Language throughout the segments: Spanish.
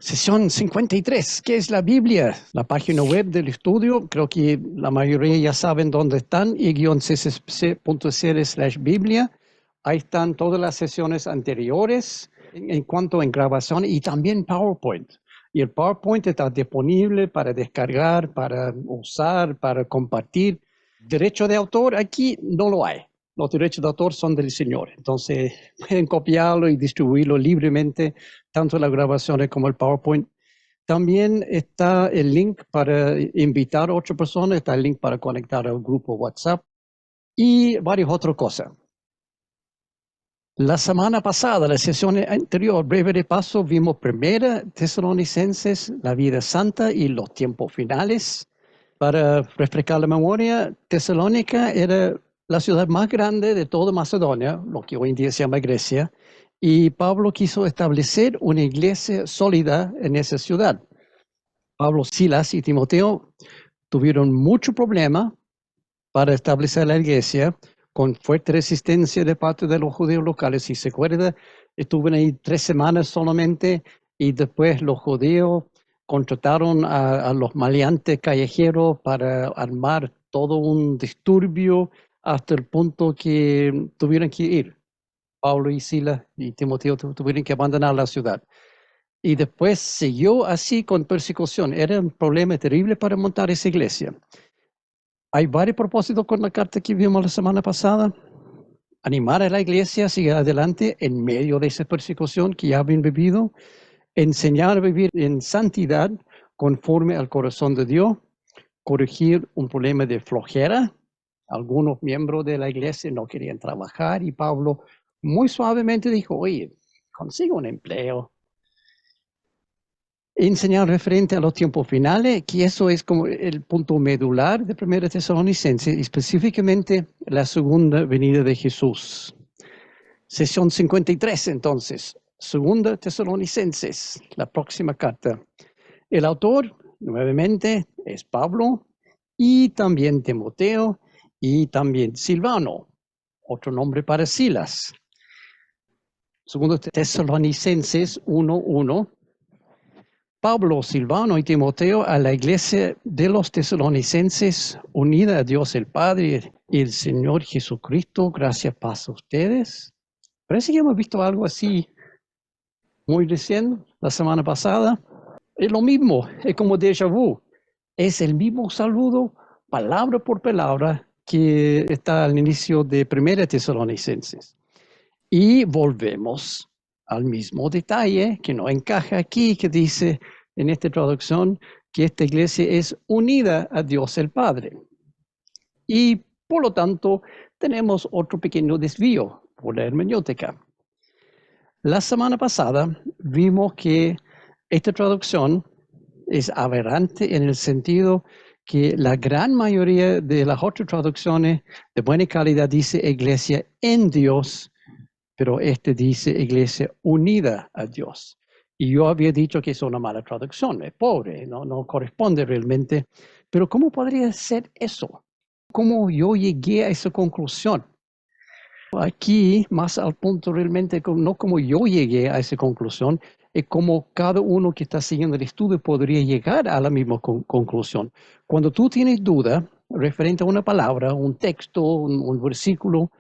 Sesión 53, ¿qué es la Biblia? La página web del estudio, creo que la mayoría ya saben dónde están, y-ccc.cl/Biblia. Ahí están todas las sesiones anteriores en cuanto a grabación y también PowerPoint. Y el PowerPoint está disponible para descargar, para usar, para compartir. Derecho de autor aquí no lo hay. Los derechos de autor son del Señor. Entonces pueden copiarlo y distribuirlo libremente, tanto las grabaciones como el PowerPoint. También está el link para invitar a otras personas, está el link para conectar al grupo WhatsApp y varias otras cosas. La semana pasada, la sesión anterior, breve repaso, vimos Primera Tesalonicenses, la vida santa y los tiempos finales. Para refrescar la memoria, Tesalónica era la ciudad más grande de toda Macedonia, lo que hoy en día se llama Grecia, y Pablo quiso establecer una iglesia sólida en esa ciudad. Pablo, Silas y Timoteo tuvieron mucho problema para establecer la iglesia, con fuerte resistencia de parte de los judíos locales. Si se acuerda, estuvieron ahí 3 semanas solamente y después los judíos contrataron a los maleantes callejeros para armar todo un disturbio hasta el punto que tuvieron que ir. Pablo y Silas y Timoteo tuvieron que abandonar la ciudad. Y después siguió así con persecución. Era un problema terrible para montar esa iglesia. Hay varios propósitos con la carta que vimos la semana pasada. Animar a la iglesia a seguir adelante en medio de esa persecución que ya habían vivido. Enseñar a vivir en santidad conforme al corazón de Dios. Corregir un problema de flojera. Algunos miembros de la iglesia no querían trabajar y Pablo muy suavemente dijo, oye, consigo un empleo. Enseñar referente a los tiempos finales, que eso es como el punto medular de 1 Tesalonicenses, específicamente la segunda venida de Jesús. Sesión 53, entonces, 2 Tesalonicenses, la próxima carta. El autor, nuevamente, es Pablo, y también Timoteo, y también Silvano, otro nombre para Silas. 2 Tesalonicenses 1:1. Pablo, Silvano y Timoteo a la iglesia de los tesalonicenses, unida a Dios el Padre y el Señor Jesucristo, gracias paz a ustedes. Parece que hemos visto algo así muy recién, la semana pasada. Es lo mismo, es como déjà vu. Es el mismo saludo, palabra por palabra, que está al inicio de 1 Tesalonicenses. Y volvemos al mismo detalle que no encaja aquí, que dice en esta traducción que esta iglesia es unida a Dios el Padre. Y por lo tanto, tenemos otro pequeño desvío por la hermenéutica. La semana pasada vimos que esta traducción es aberrante en el sentido que la gran mayoría de las otras traducciones de buena calidad dice iglesia en Dios, pero este dice iglesia unida a Dios. Y yo había dicho que es una mala traducción, es pobre, no corresponde realmente. Pero ¿cómo podría ser eso? ¿Cómo yo llegué a esa conclusión? Aquí, más al punto realmente, no como yo llegué a esa conclusión, es como cada uno que está siguiendo el estudio podría llegar a la misma conclusión. Cuando tú tienes duda referente a una palabra, un texto, un versículo,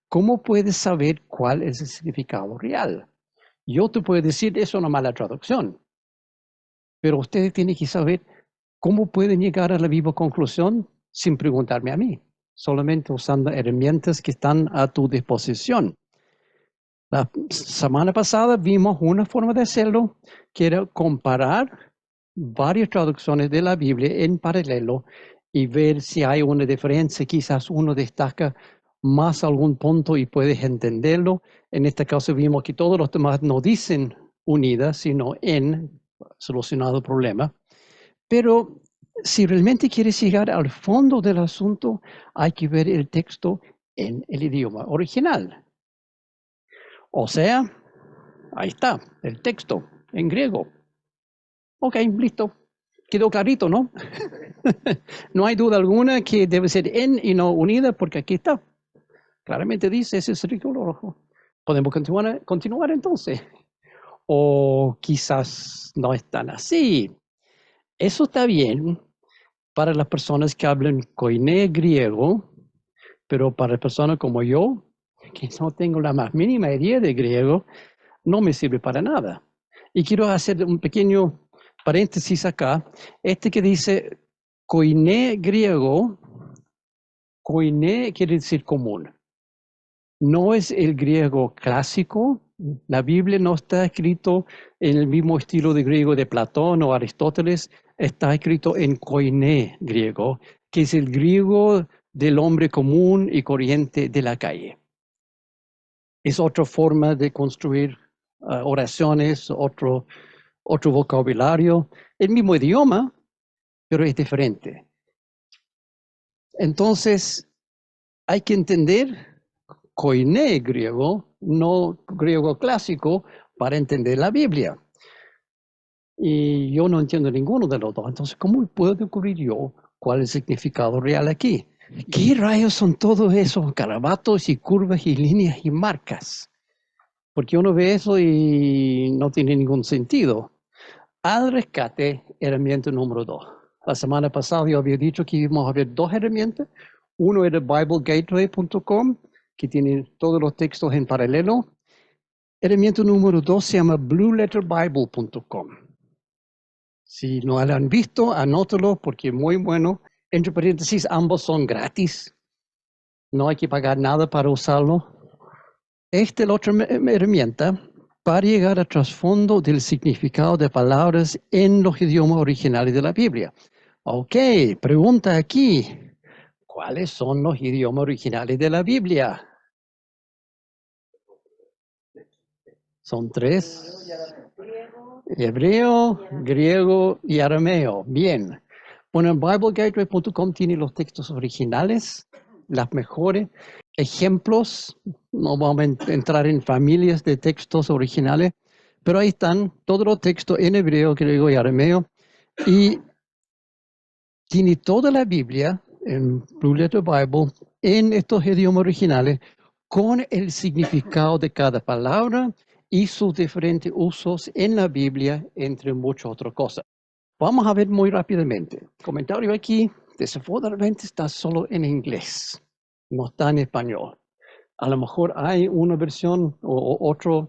¿cómo puedes saber cuál es el significado real? Yo te puedo decir, es una mala traducción, pero ustedes tienen que saber cómo pueden llegar a la misma conclusión sin preguntarme a mí, solamente usando herramientas que están a tu disposición. La semana pasada vimos una forma de hacerlo, que era comparar varias traducciones de la Biblia en paralelo y ver si hay una diferencia. Quizás uno destaca más algún punto y puedes entenderlo. En este caso vimos que todos los demás no dicen unida, sino en, solucionado el problema. Pero si realmente quieres llegar al fondo del asunto, hay que ver el texto en el idioma original. O sea, ahí está, el texto en griego. Ok, listo. Quedó clarito, ¿no? No hay duda alguna que debe ser en y no unida, porque aquí está. Claramente dice ese círculo rojo. Podemos continuar entonces. o quizás no es tan así. Eso está bien para las personas que hablan koiné griego, pero para personas como yo, que no tengo la más mínima idea de griego, no me sirve para nada. Y quiero hacer un pequeño paréntesis acá. Este que dice koiné griego, koiné quiere decir común. No es el griego clásico. La Biblia no está escrito en el mismo estilo de griego de Platón o Aristóteles. Está escrito en koiné griego, que es el griego del hombre común y corriente de la calle. Es otra forma de construir oraciones, otro vocabulario, el mismo idioma, pero es diferente. Entonces, hay que entender koiné griego, no griego clásico, para entender la Biblia. Y yo no entiendo ninguno de los dos. Entonces, ¿cómo puedo descubrir yo cuál es el significado real aquí? ¿Qué rayos son todos esos garabatos y curvas y líneas y marcas? Porque uno ve eso y no tiene ningún sentido. Al rescate, herramienta número 2. La semana pasada yo había dicho que íbamos a ver dos herramientas. Uno era BibleGateway.com, que tiene todos los textos en paralelo. Herramienta número 2 se llama BlueLetterBible.com. Si no lo han visto, anótalo porque es muy bueno. Entre paréntesis, ambos son gratis. No hay que pagar nada para usarlo. Esta es la otra herramienta para llegar al trasfondo del significado de palabras en los idiomas originales de la Biblia. Ok, pregunta aquí. ¿Cuáles son los idiomas originales de la Biblia? Son tres. Hebreo, griego y arameo. Bien. Bueno, en BibleGateway.com tiene los textos originales, las mejores ejemplos. No vamos a entrar en familias de textos originales, pero ahí están todos los textos en hebreo, griego y arameo. Y tiene toda la Biblia en Blue Letter Bible en estos idiomas originales con el significado de cada palabra y sus diferentes usos en la Biblia, entre muchas otras cosas. Vamos a ver muy rápidamente. El comentario aquí, desafortunadamente, está solo en inglés, no está en español. A lo mejor hay una versión o otra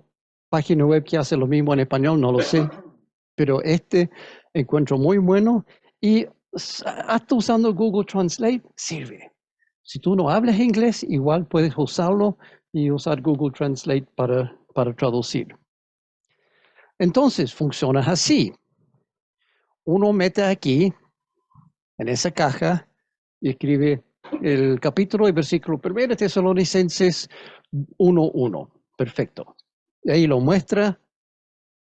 página web que hace lo mismo en español, no lo sé, pero este encuentro muy bueno y hasta usando Google Translate sirve. Si tú no hablas inglés, igual puedes usarlo y usar Google Translate para traducir. Entonces, funciona así. Uno mete aquí, en esa caja, y escribe el capítulo y versículo 1 de Tesalonicenses 1:1. Perfecto. Y ahí lo muestra,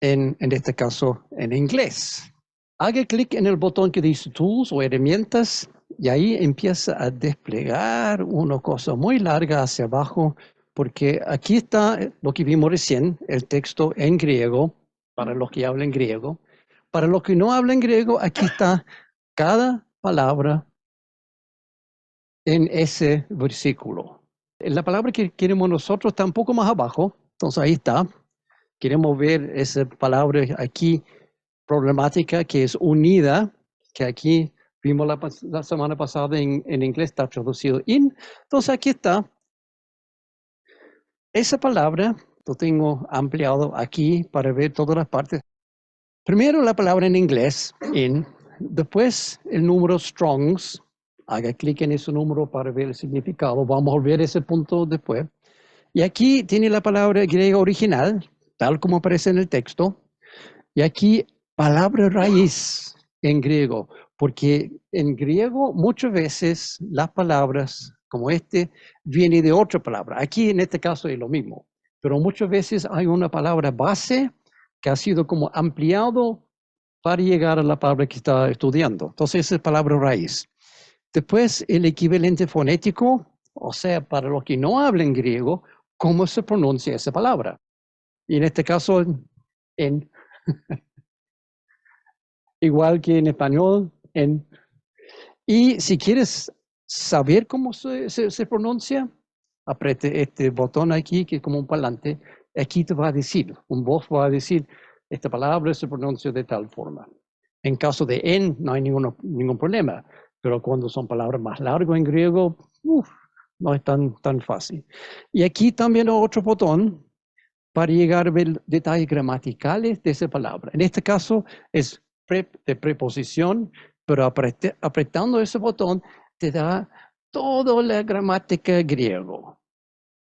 en este caso, en inglés. Haga clic en el botón que dice Tools o herramientas y ahí empieza a desplegar una cosa muy larga hacia abajo, porque aquí está lo que vimos recién, el texto en griego, para los que hablan griego. Para los que no hablan griego, aquí está cada palabra en ese versículo. La palabra que queremos nosotros está un poco más abajo, entonces ahí está. Queremos ver esa palabra aquí problemática que es unida, que aquí vimos la semana pasada en inglés, está traducido in. Entonces aquí está. Esa palabra lo tengo ampliado aquí para ver todas las partes. Primero la palabra en inglés, in. Después el número Strongs. Haga clic en ese número para ver el significado. Vamos a ver ese punto después. Y aquí tiene la palabra griega original, tal como aparece en el texto. Y aquí palabra raíz en griego, porque en griego muchas veces las palabras como vienen de otra palabra. Aquí en este caso es lo mismo, pero muchas veces hay una palabra base que ha sido como ampliado para llegar a la palabra que está estudiando. Entonces esa es palabra raíz. Después el equivalente fonético, o sea, para los que no hablan griego, cómo se pronuncia esa palabra. Y en este caso, igual que en español. Y si quieres saber cómo se pronuncia, apriete este botón aquí, que es como un parlante. Aquí te va a decir, un voz va a decir, esta palabra se pronuncia de tal forma. En caso de en, no hay ningún problema, pero cuando son palabras más largas en griego, no es tan fácil. Y aquí también otro botón para llegar a ver detalles gramaticales de esa palabra. En este caso es de preposición, pero apretando ese botón te da toda la gramática griego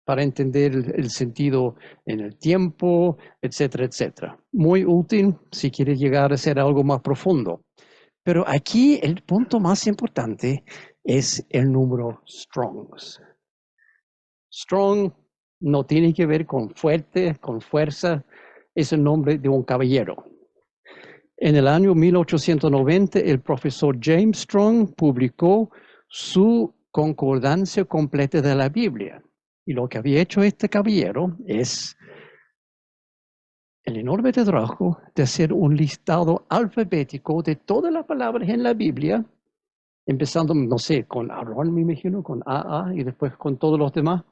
para entender el sentido en el tiempo, etcétera, etcétera. Muy útil si quieres llegar a ser algo más profundo. Pero aquí el punto más importante es el número Strongs. Strong no tiene que ver con fuerte, con fuerza, es el nombre de un caballero. En el año 1890, el profesor James Strong publicó su concordancia completa de la Biblia. Y lo que había hecho este caballero es el enorme trabajo de hacer un listado alfabético de todas las palabras en la Biblia, empezando, no sé, con Aarón, me imagino, con AA, y después con todos los demás.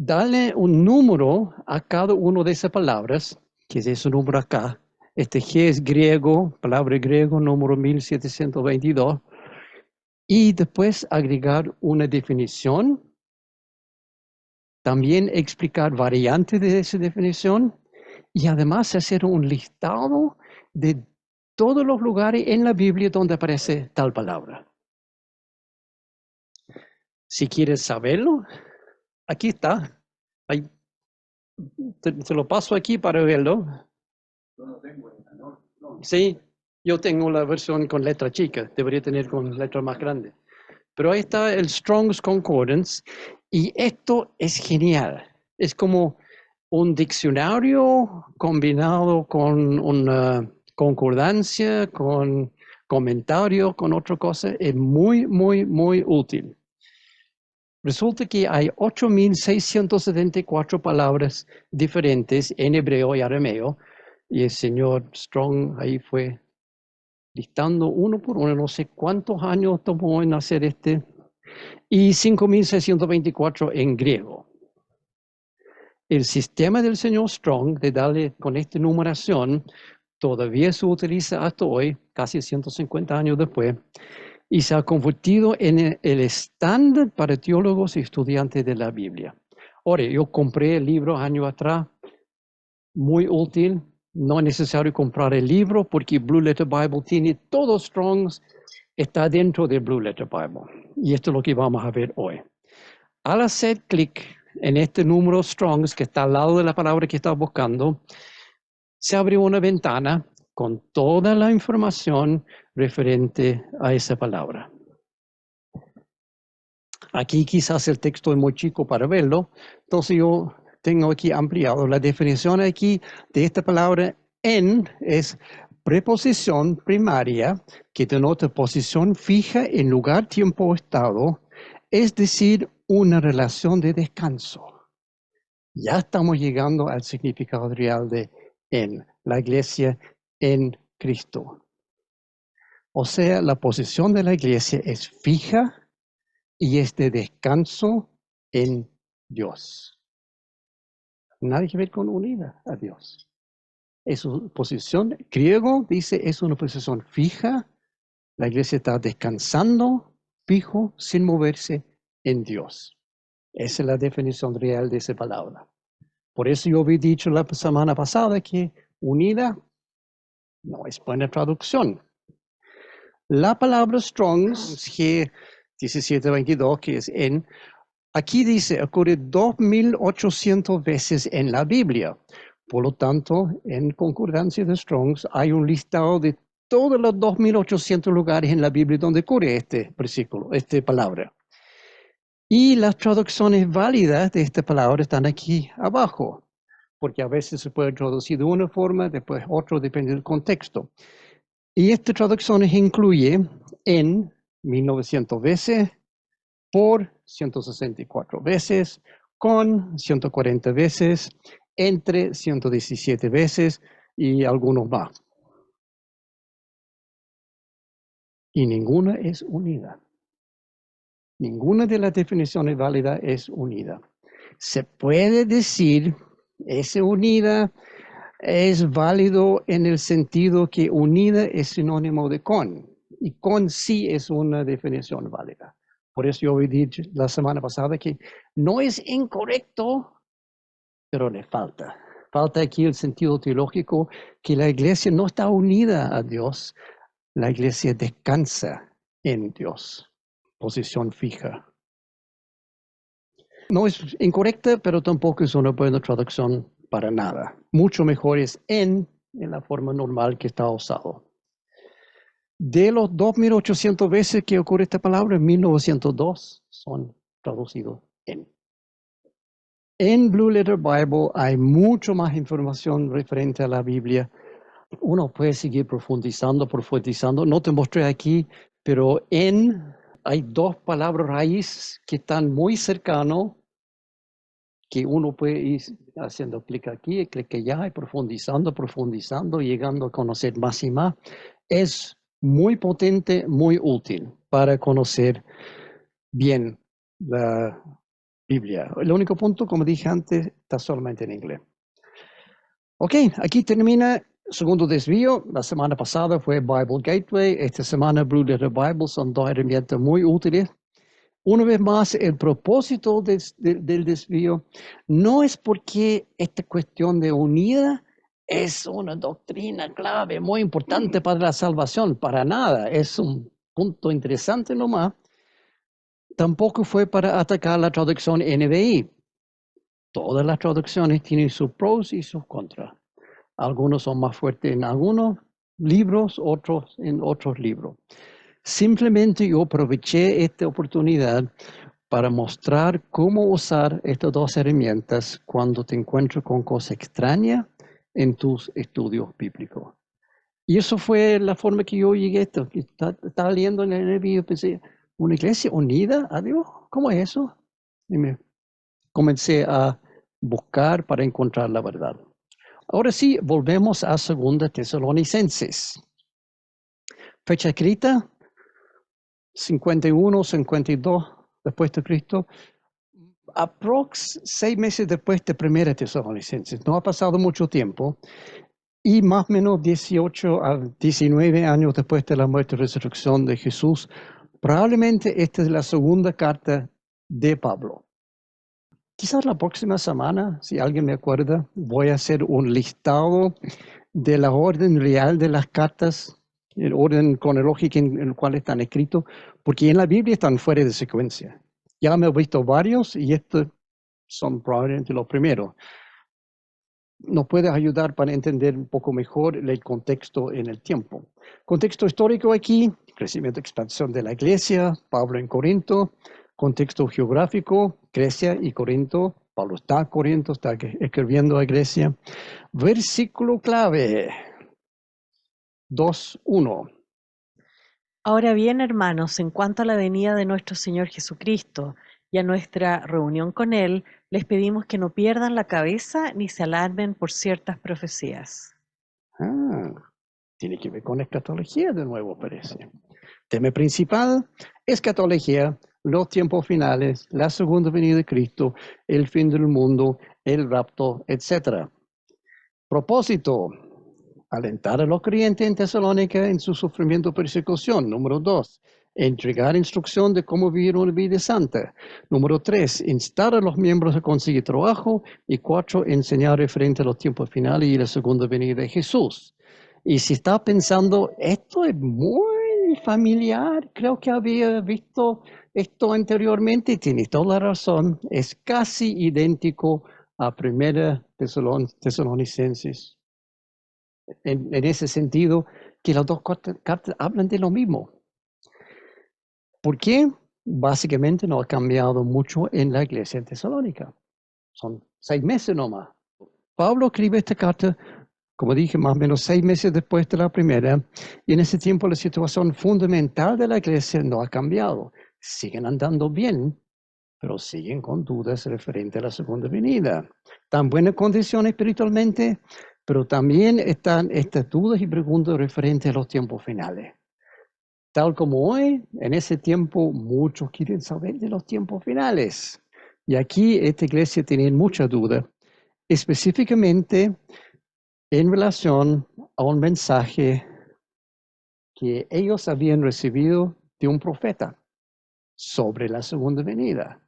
Dale un número a cada una de esas palabras, que es ese número acá. Este G es griego, palabra griego, número 1722. Y después agregar una definición. También explicar variantes de esa definición. Y además hacer un listado de todos los lugares en la Biblia donde aparece tal palabra. Si quieres saberlo, aquí está. Ahí, te lo paso aquí para verlo. Sí, yo tengo la versión con letra chica, debería tener con letra más grande. Pero ahí está el Strong's Concordance y esto es genial. Es como un diccionario combinado con una concordancia, con comentario, con otra cosa. Es muy, muy, muy útil. Resulta que hay 8.674 palabras diferentes en hebreo y arameo, y el señor Strong ahí fue listando uno por uno, no sé cuántos años tomó en hacer y 5.624 en griego. El sistema del señor Strong de darle con esta numeración todavía se utiliza hasta hoy, casi 150 años después, y se ha convertido en el estándar para teólogos y estudiantes de la Biblia. Ahora, yo compré el libro años atrás, muy útil. No es necesario comprar el libro porque Blue Letter Bible tiene todos Strongs, está dentro de Blue Letter Bible. Y esto es lo que vamos a ver hoy. Al hacer clic en este número Strongs que está al lado de la palabra que está buscando, se abre una ventana con toda la información referente a esa palabra. Aquí quizás el texto es muy chico para verlo, entonces yo tengo aquí ampliado. La definición aquí de esta palabra en es preposición primaria que denota posición fija en lugar, tiempo o estado, es decir, una relación de descanso. Ya estamos llegando al significado real de en, la iglesia en Cristo. O sea, la posición de la iglesia es fija y es de descanso en Dios. Nada que ver con unida a Dios. Es una posición, griego dice, es una posición fija. La iglesia está descansando, fijo, sin moverse en Dios. Esa es la definición real de esa palabra. Por eso yo había dicho la semana pasada que unida no es buena traducción. La palabra Strong's, G 1722, que es en, aquí dice, ocurre 2.800 veces en la Biblia. Por lo tanto, en concordancia de Strong's hay un listado de todos los 2.800 lugares en la Biblia donde ocurre este versículo, esta palabra. Y las traducciones válidas de esta palabra están aquí abajo, porque a veces se puede traducir de una forma, después otra, depende del contexto. Y esta traducción incluye en 1900 veces, por 164 veces, con 140 veces, entre 117 veces y algunos más. Y ninguna es unida. Ninguna de las definiciones válidas es unida. Se puede decir Ese unida es válido en el sentido que unida es sinónimo de con, y con sí es una definición válida. Por eso yo dije la semana pasada que no es incorrecto, pero le falta. Falta aquí el sentido teológico que la iglesia no está unida a Dios, la iglesia descansa en Dios, posición fija. No es incorrecta, pero tampoco es una buena traducción para nada. Mucho mejor es en la forma normal que está usado. De los 2.800 veces que ocurre esta palabra, 1.902 son traducidos en. En Blue Letter Bible hay mucho más información referente a la Biblia. Uno puede seguir profundizando. No te mostré aquí, pero hay dos palabras raíz que están muy cercanos, que uno puede ir haciendo clic aquí, clic allá, y profundizando, llegando a conocer más y más. Es muy potente, muy útil para conocer bien la Biblia. El único punto, como dije antes, está solamente en inglés. Ok, aquí termina segundo desvío. La semana pasada fue Bible Gateway. Esta semana Blue Letter Bible. Son dos herramientas muy útiles. Una vez más, el propósito del desvío no es porque esta cuestión de unida es una doctrina clave muy importante para la salvación, para nada. Es un punto interesante nomás. Tampoco fue para atacar la traducción NBI. Todas las traducciones tienen sus pros y sus contras. Algunos son más fuertes en algunos libros, otros en otros libros. Simplemente yo aproveché esta oportunidad para mostrar cómo usar estas dos herramientas cuando te encuentras con cosas extrañas en tus estudios bíblicos. Y eso fue la forma que yo llegué a esto. Estaba leyendo en el video y pensé, ¿una iglesia unida a Dios? ¿Cómo es eso? Y me comencé a buscar para encontrar la verdad. Ahora sí, volvemos a 2 Tesalonicenses. Fecha escrita, 51, 52 después de Cristo. Aprox 6 meses después de 1 Tesalonicenses. No ha pasado mucho tiempo. Y más o menos 18 a 19 años después de la muerte y resurrección de Jesús, probablemente esta es la segunda carta de Pablo. Quizás la próxima semana, si alguien me acuerda, voy a hacer un listado de la orden real de las cartas, el orden cronológico en el cual están escritos, porque en la Biblia están fuera de secuencia. Ya me he visto varios y estos son probablemente los primeros. Nos puede ayudar para entender un poco mejor el contexto en el tiempo. Contexto histórico aquí, crecimiento y expansión de la iglesia, Pablo en Corinto. Contexto geográfico, Grecia y Corinto. Pablo está en Corinto, está escribiendo a Grecia. Versículo clave, 2:1. Ahora bien, hermanos, en cuanto a la venida de nuestro Señor Jesucristo y a nuestra reunión con Él, les pedimos que no pierdan la cabeza ni se alarmen por ciertas profecías. Tiene que ver con escatología de nuevo, parece. Tema principal, escatología, los tiempos finales, la segunda venida de Cristo, el fin del mundo, el rapto, etc. Propósito, alentar a los creyentes en Tesalónica en su sufrimiento y persecución. Número 2, entregar instrucción de cómo vivir una vida santa. Número 3, instar a los miembros a conseguir trabajo. Y 4, enseñar referente a los tiempos finales y la segunda venida de Jesús. Y si está pensando, esto es muy familiar, creo que había visto esto anteriormente, tiene toda la razón, es casi idéntico a 1 Tesalonicenses. En ese sentido, que las dos cartas hablan de lo mismo. ¿Por qué? Básicamente no ha cambiado mucho en la iglesia en Tesalónica. Son 6 meses nomás. Pablo escribe esta carta, como dije, más o menos 6 meses después de la primera, y en ese tiempo la situación fundamental de la iglesia no ha cambiado. Siguen andando bien, pero siguen con dudas referente a la segunda venida. Están en buena condición espiritualmente, pero también están estas dudas y preguntas referentes a los tiempos finales. Tal como hoy, en ese tiempo muchos quieren saber de los tiempos finales. Y aquí esta iglesia tiene mucha duda específicamente en relación a un mensaje que ellos habían recibido de un profeta sobre la segunda venida.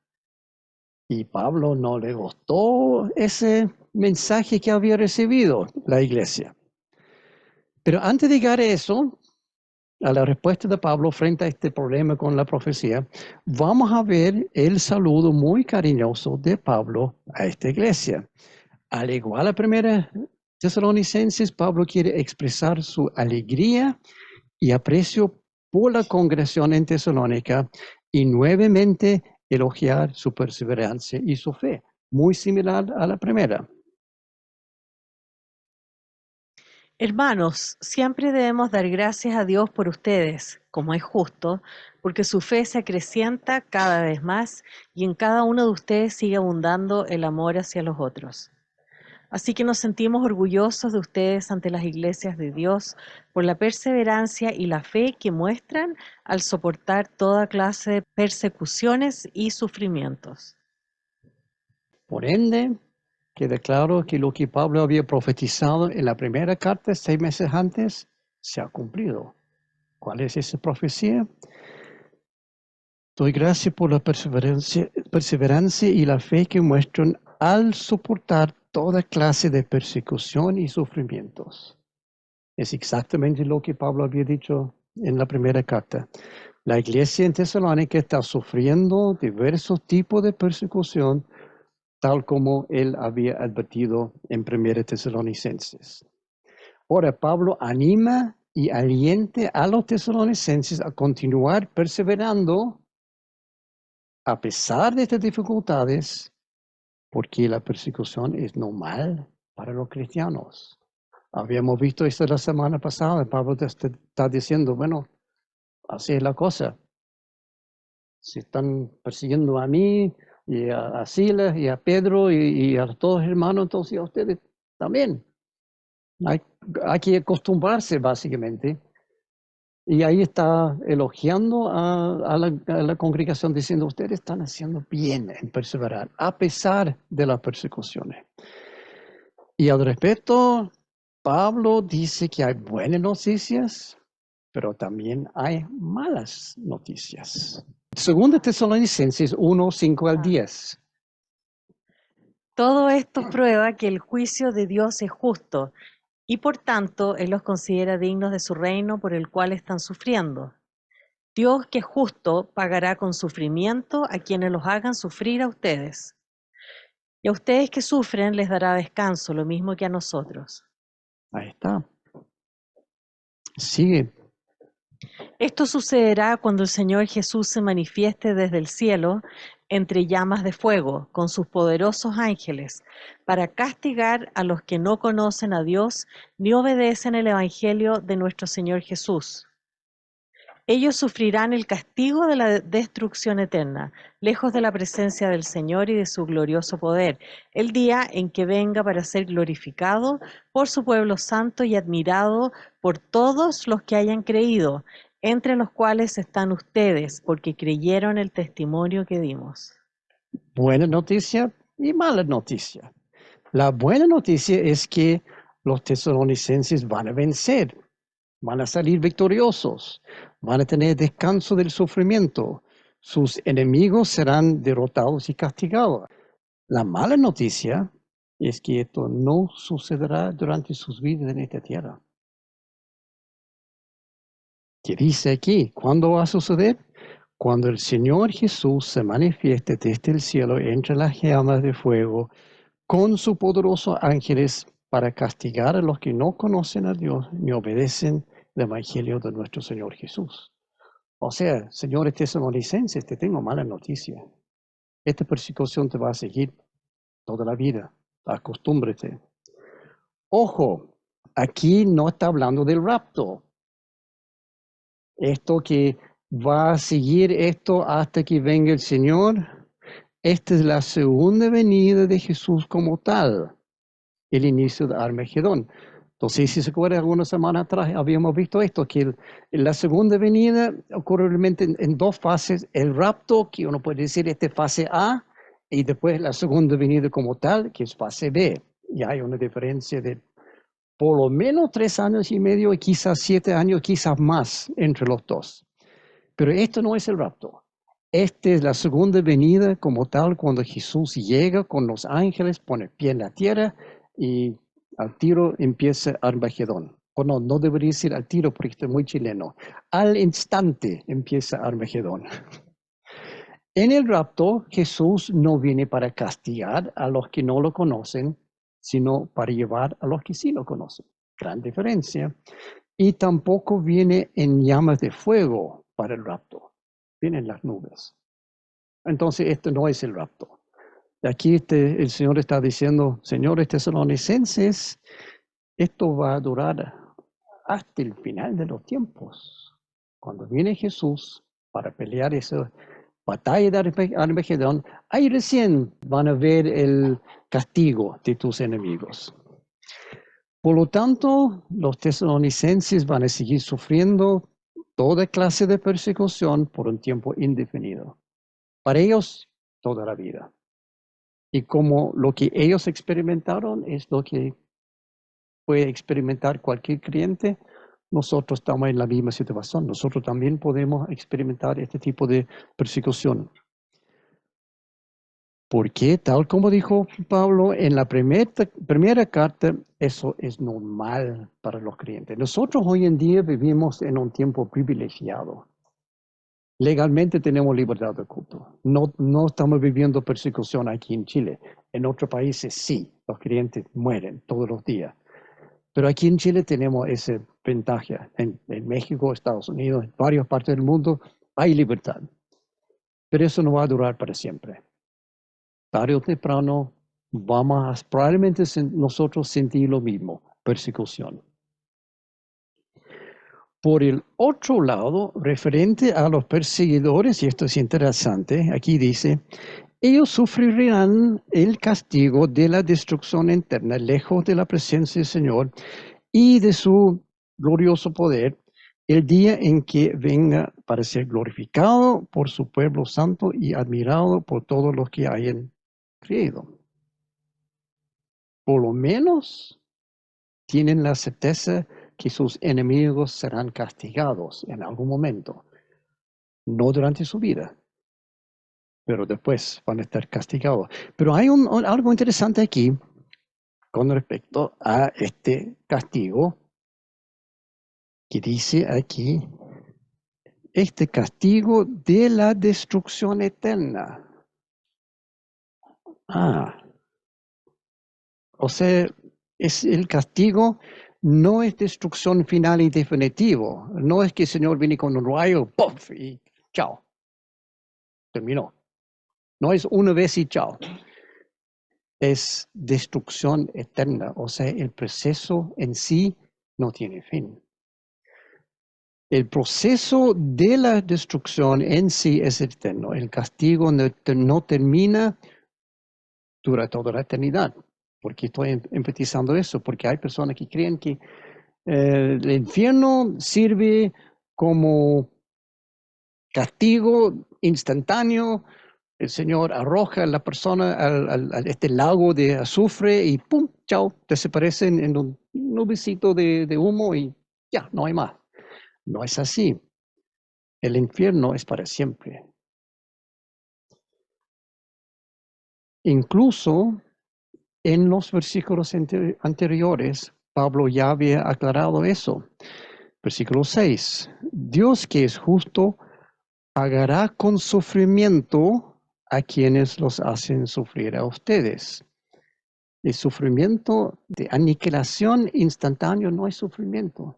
Y Pablo no le gustó ese mensaje que había recibido la iglesia. Pero antes de llegar a eso, a la respuesta de Pablo frente a este problema con la profecía, vamos a ver el saludo muy cariñoso de Pablo a esta iglesia. Al igual a primera Tesalonicenses, Pablo quiere expresar su alegría y aprecio por la congregación en Tesalónica y nuevamente elogiar su perseverancia y su fe, muy similar a la primera. Hermanos, siempre debemos dar gracias a Dios por ustedes, como es justo, porque su fe se acrecienta cada vez más y en cada uno de ustedes sigue abundando el amor hacia los otros. Así que nos sentimos orgullosos de ustedes ante las iglesias de Dios por la perseverancia y la fe que muestran al soportar toda clase de persecuciones y sufrimientos. Por ende, queda claro que lo que Pablo había profetizado en la primera carta 6 meses antes se ha cumplido. ¿Cuál es esa profecía? Doy gracias por la perseverancia y la fe que muestran al soportar toda clase de persecución y sufrimientos. Es exactamente lo que Pablo había dicho en la primera carta. La iglesia en Tesalónica está sufriendo diversos tipos de persecución, tal como él había advertido en 1 Tesalonicenses. Ahora, Pablo anima y alienta a los tesalonicenses a continuar perseverando a pesar de estas dificultades, porque la persecución es normal para los cristianos. Habíamos visto esto la semana pasada. Pablo te está diciendo, bueno, así es la cosa. Si están persiguiendo a mí y a Silas y a Pedro y a todos los hermanos, entonces a ustedes también. Hay que acostumbrarse básicamente. Y ahí está elogiando a la congregación diciendo, ustedes están haciendo bien en perseverar a pesar de las persecuciones. Y al respecto, Pablo dice que hay buenas noticias, pero también hay malas noticias. Segunda Tesalonicenses 1, 5 al 10. Todo esto prueba que el juicio de Dios es justo y por tanto Él los considera dignos de su reino por el cual están sufriendo. Dios, que es justo, pagará con sufrimiento a quienes los hagan sufrir a ustedes. Y a ustedes que sufren les dará descanso, lo mismo que a nosotros. Ahí está. Sigue. Esto sucederá cuando el Señor Jesús se manifieste desde el cielo entre llamas de fuego con sus poderosos ángeles para castigar a los que no conocen a Dios ni obedecen el Evangelio de nuestro Señor Jesús. Ellos sufrirán el castigo de la destrucción eterna, lejos de la presencia del Señor y de su glorioso poder, el día en que venga para ser glorificado por su pueblo santo y admirado por todos los que hayan creído, entre los cuales están ustedes, porque creyeron el testimonio que dimos. Buena noticia y mala noticia. La buena noticia es que los tesalonicenses van a vencer, van a salir victoriosos, van a tener descanso del sufrimiento. Sus enemigos serán derrotados y castigados. La mala noticia es que esto no sucederá durante sus vidas en esta tierra. ¿Qué dice aquí? ¿Cuándo va a suceder? Cuando el Señor Jesús se manifieste desde el cielo entre las llamas de fuego con sus poderosos ángeles para castigar a los que no conocen a Dios ni obedecen el Evangelio de nuestro Señor Jesús. O sea, señores tesalonicenses, te tengo mala noticia. Esta persecución te va a seguir toda la vida. Acostúmbrate. Ojo, aquí no está hablando del rapto. Esto que va a seguir esto hasta que venga el Señor. Esta es la segunda venida de Jesús como tal, el inicio de Armagedón. Entonces, si se acuerdan, algunas semanas atrás habíamos visto esto, que la segunda venida ocurre realmente en dos fases. El rapto, que uno puede decir, esta es fase A, y después la segunda venida como tal, que es fase B. y hay una diferencia de por lo menos 3 años y medio y quizás 7 años, quizás más entre los dos. Pero esto no es el rapto. Esta es la segunda venida como tal, cuando Jesús llega con los ángeles, pone pie en la tierra y al tiro empieza Armagedón. O no, no debería decir al tiro porque estoy muy chileno. Al instante empieza Armagedón. En el rapto, Jesús no viene para castigar a los que no lo conocen, sino para llevar a los que sí lo conocen. Gran diferencia. Y tampoco viene en llamas de fuego para el rapto. Viene en las nubes. Entonces, esto no es el rapto. Aquí el Señor está diciendo, señores tesalonicenses, esto va a durar hasta el final de los tiempos. Cuando viene Jesús para pelear esa batalla de Armagedón, ahí recién van a ver el castigo de tus enemigos. Por lo tanto, los tesalonicenses van a seguir sufriendo toda clase de persecución por un tiempo indefinido. Para ellos, toda la vida. Y como lo que ellos experimentaron es lo que puede experimentar cualquier creyente, nosotros estamos en la misma situación. Nosotros también podemos experimentar este tipo de persecución. Porque, tal como dijo Pablo en la primera carta, eso es normal para los creyentes. Nosotros hoy en día vivimos en un tiempo privilegiado. Legalmente tenemos libertad de culto. No estamos viviendo persecución aquí en Chile. En otros países sí, los creyentes mueren todos los días. Pero aquí en Chile tenemos esa ventaja. En México, Estados Unidos, en varias partes del mundo hay libertad. Pero eso no va a durar para siempre. Tarde o temprano vamos a probablemente nosotros sentir lo mismo, persecución. Por el otro lado, referente a los perseguidores, y esto es interesante, aquí dice, ellos sufrirán el castigo de la destrucción eterna, lejos de la presencia del Señor y de su glorioso poder, el día en que venga para ser glorificado por su pueblo santo y admirado por todos los que hayan creído. Por lo menos tienen la certeza que sus enemigos serán castigados en algún momento, no durante su vida, pero después van a estar castigados. Pero hay algo interesante aquí con respecto a este castigo, que dice aquí, este castigo de la destrucción eterna. O sea, es el castigo no es destrucción final y definitivo. No es que el Señor viene con un rayo, ¡puff! Y chao. Terminó. No es una vez y chao. Es destrucción eterna. O sea, el proceso en sí no tiene fin. El proceso de la destrucción en sí es eterno. El castigo no termina dura toda la eternidad. Porque estoy enfatizando eso, porque hay personas que creen que el infierno sirve como castigo instantáneo. El Señor arroja a la persona a este lago de azufre y ¡pum! Chao, desaparecen en un nubecito de humo y ya, no hay más. No es así. El infierno es para siempre. Incluso en los versículos anteriores, Pablo ya había aclarado eso. Versículo 6. Dios que es justo, pagará con sufrimiento a quienes los hacen sufrir a ustedes. El sufrimiento de aniquilación instantáneo no es sufrimiento.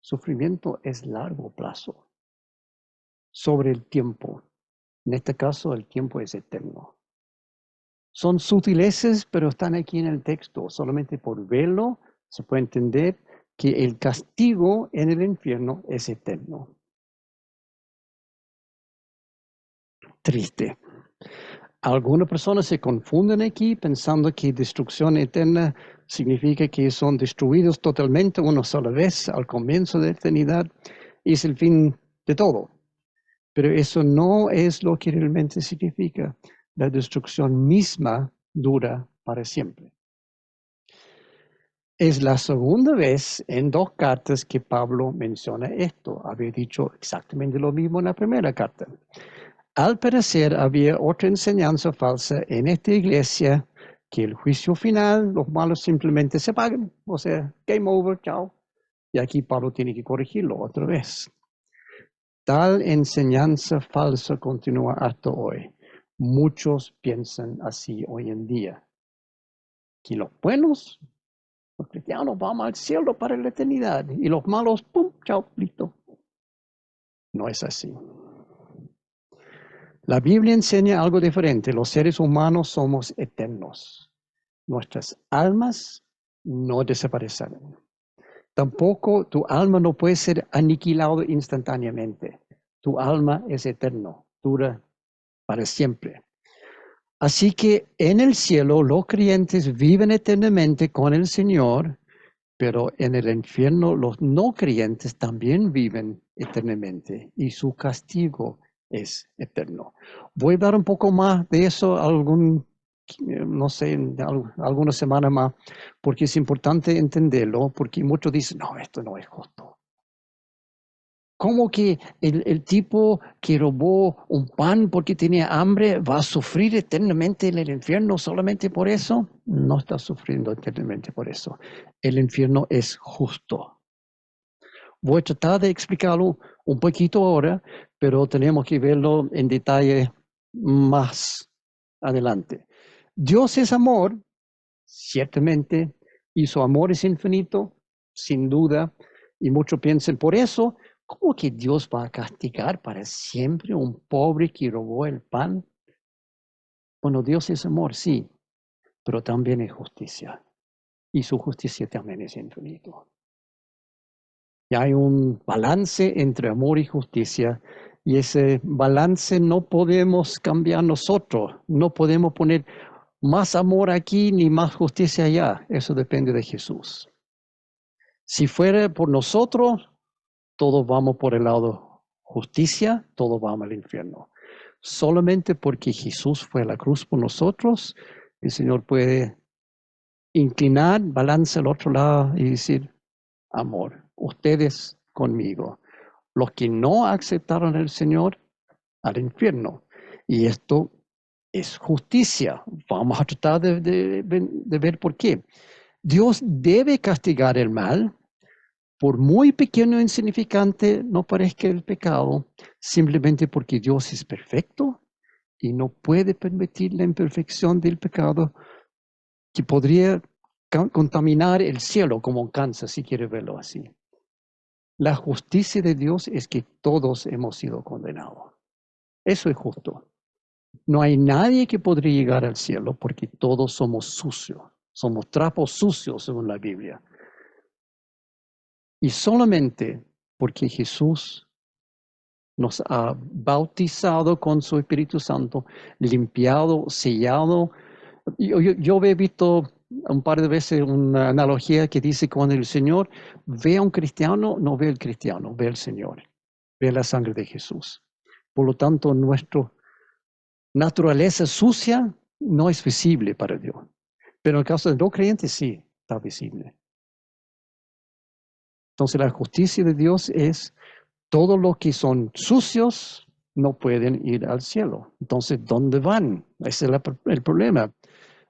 Sufrimiento es largo plazo, sobre el tiempo. En este caso, el tiempo es eterno. Son sutileces, pero están aquí en el texto. Solamente por verlo se puede entender que el castigo en el infierno es eterno. Triste. Algunas personas se confunden aquí pensando que destrucción eterna significa que son destruidos totalmente una sola vez al comienzo de la eternidad y es el fin de todo. Pero eso no es lo que realmente significa. La destrucción misma dura para siempre. Es la segunda vez en 2 cartas que Pablo menciona esto. Había dicho exactamente lo mismo en la primera carta. Al parecer había otra enseñanza falsa en esta iglesia, que el juicio final, los malos simplemente se pagan. O sea, game over, chao. Y aquí Pablo tiene que corregirlo otra vez. Tal enseñanza falsa continúa hasta hoy. Muchos piensan así hoy en día. Que los buenos, los cristianos, vamos al cielo para la eternidad. Y los malos, pum, chao, listo. No es así. La Biblia enseña algo diferente. Los seres humanos somos eternos. Nuestras almas no desaparecerán. Tampoco tu alma no puede ser aniquilada instantáneamente. Tu alma es eterno, dura para siempre. Así que en el cielo los creyentes viven eternamente con el Señor, pero en el infierno los no creyentes también viven eternamente y su castigo es eterno. Voy a hablar un poco más de eso no sé, algunas semanas más, porque es importante entenderlo, porque muchos dicen, no, esto no es justo. ¿Cómo que el tipo que robó un pan porque tenía hambre va a sufrir eternamente en el infierno solamente por eso? No está sufriendo eternamente por eso. El infierno es justo. Voy a tratar de explicarlo un poquito ahora, pero tenemos que verlo en detalle más adelante. Dios es amor, ciertamente, y su amor es infinito, sin duda, y muchos piensan por eso, ¿cómo que Dios va a castigar para siempre a un pobre que robó el pan? Bueno, Dios es amor, sí, pero también es justicia, y su justicia también es infinito. Y hay un balance entre amor y justicia, y ese balance no podemos cambiar nosotros, no podemos poner más amor aquí ni más justicia allá, eso depende de Jesús. Si fuera por nosotros, todos vamos por el lado justicia, todos vamos al infierno. Solamente porque Jesús fue a la cruz por nosotros, el Señor puede inclinar, balance al otro lado y decir, amor, ustedes conmigo. Los que no aceptaron al Señor, al infierno. Y esto es justicia. Vamos a tratar de ver por qué. Dios debe castigar el mal, por muy pequeño e insignificante no parezca el pecado, simplemente porque Dios es perfecto y no puede permitir la imperfección del pecado que podría contaminar el cielo como un cáncer, si quiere verlo así. La justicia de Dios es que todos hemos sido condenados. Eso es justo. No hay nadie que podría llegar al cielo porque todos somos sucios. Somos trapos sucios según la Biblia. Y solamente porque Jesús nos ha bautizado con su Espíritu Santo, limpiado, sellado. Yo he visto un par de veces una analogía que dice: cuando el Señor ve a un cristiano, no ve al cristiano, ve al Señor, ve la sangre de Jesús. Por lo tanto, nuestra naturaleza sucia no es visible para Dios. Pero en el caso de no creyentes, sí, está visible. Entonces, la justicia de Dios es: todos los que son sucios no pueden ir al cielo. Entonces, ¿dónde van? Ese es el problema.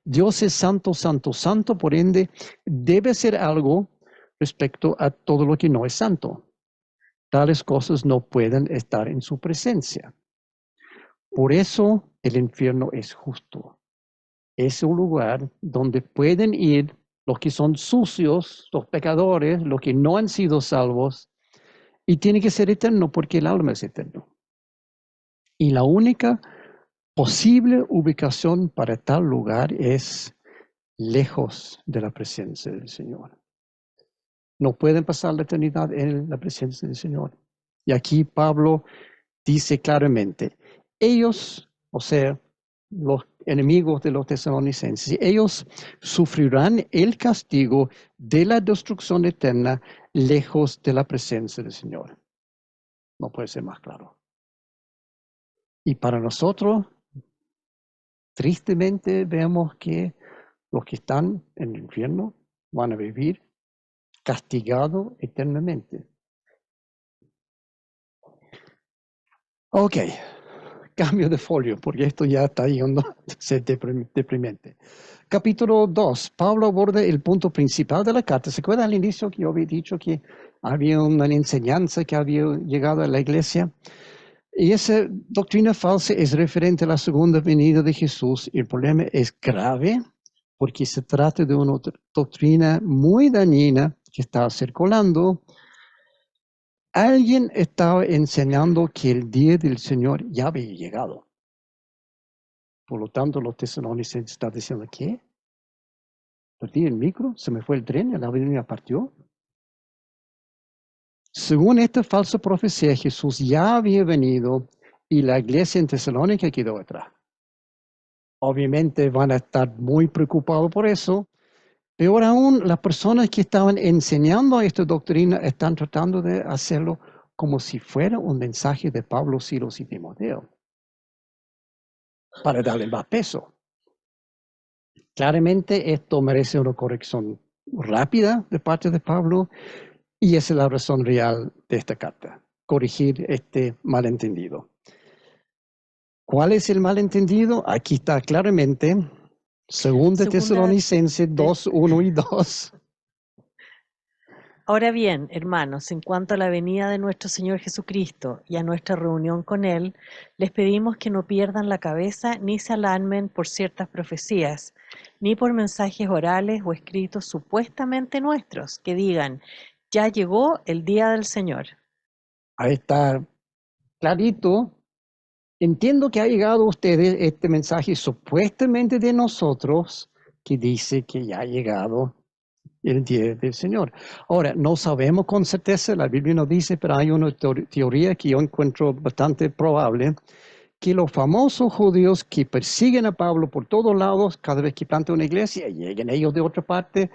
Dios es santo, santo, santo, por ende, debe hacer algo respecto a todo lo que no es santo. Tales cosas no pueden estar en su presencia. Por eso el infierno es justo. Es un lugar donde pueden ir los que son sucios, los pecadores, los que no han sido salvos, y tiene que ser eterno porque el alma es eterno. Y la única posible ubicación para tal lugar es lejos de la presencia del Señor. No pueden pasar la eternidad en la presencia del Señor. Y aquí Pablo dice claramente: ellos, o sea, los enemigos de los tesalonicenses, ellos sufrirán el castigo de la destrucción eterna lejos de la presencia del Señor. No puede ser más claro. Y para nosotros, tristemente, vemos que los que están en el infierno van a vivir castigados eternamente. Ok, cambio de folio, porque esto ya está yendo a ser deprimente. Capítulo 2, Pablo aborda el punto principal de la carta. ¿Se acuerdan al inicio que yo había dicho que había una enseñanza que había llegado a la iglesia? Y esa doctrina falsa es referente a la segunda venida de Jesús. El problema es grave porque se trata de una doctrina muy dañina que está circulando. Alguien estaba enseñando que el día del Señor ya había llegado. Por lo tanto, los tesalonicenses están diciendo, ¿qué? ¿Perdí el micro? ¿Se me fue el tren? ¿La avenida partió? Según esta falsa profecía, Jesús ya había venido y la iglesia en Tesalónica quedó atrás. Obviamente van a estar muy preocupados por eso. Peor aún, las personas que estaban enseñando esta doctrina están tratando de hacerlo como si fuera un mensaje de Pablo, Silas y Timoteo, para darle más peso. Claramente esto merece una corrección rápida de parte de Pablo y esa es la razón real de esta carta, corregir este malentendido. ¿Cuál es el malentendido? Aquí está claramente, segunda Segunda Tesalonicenses de- 2, 1 y 2. Ahora bien, hermanos, en cuanto a la venida de nuestro Señor Jesucristo y a nuestra reunión con Él, les pedimos que no pierdan la cabeza ni se alarmen por ciertas profecías, ni por mensajes orales o escritos supuestamente nuestros, que digan, ya llegó el día del Señor. Ahí está clarito. Entiendo que ha llegado a ustedes este mensaje supuestamente de nosotros que dice que ya ha llegado el día del Señor. Ahora, no sabemos con certeza, la Biblia no dice, pero hay una teoría que yo encuentro bastante probable, que los famosos judíos que persiguen a Pablo por todos lados, cada vez que planta una iglesia, lleguen ellos de otra parte,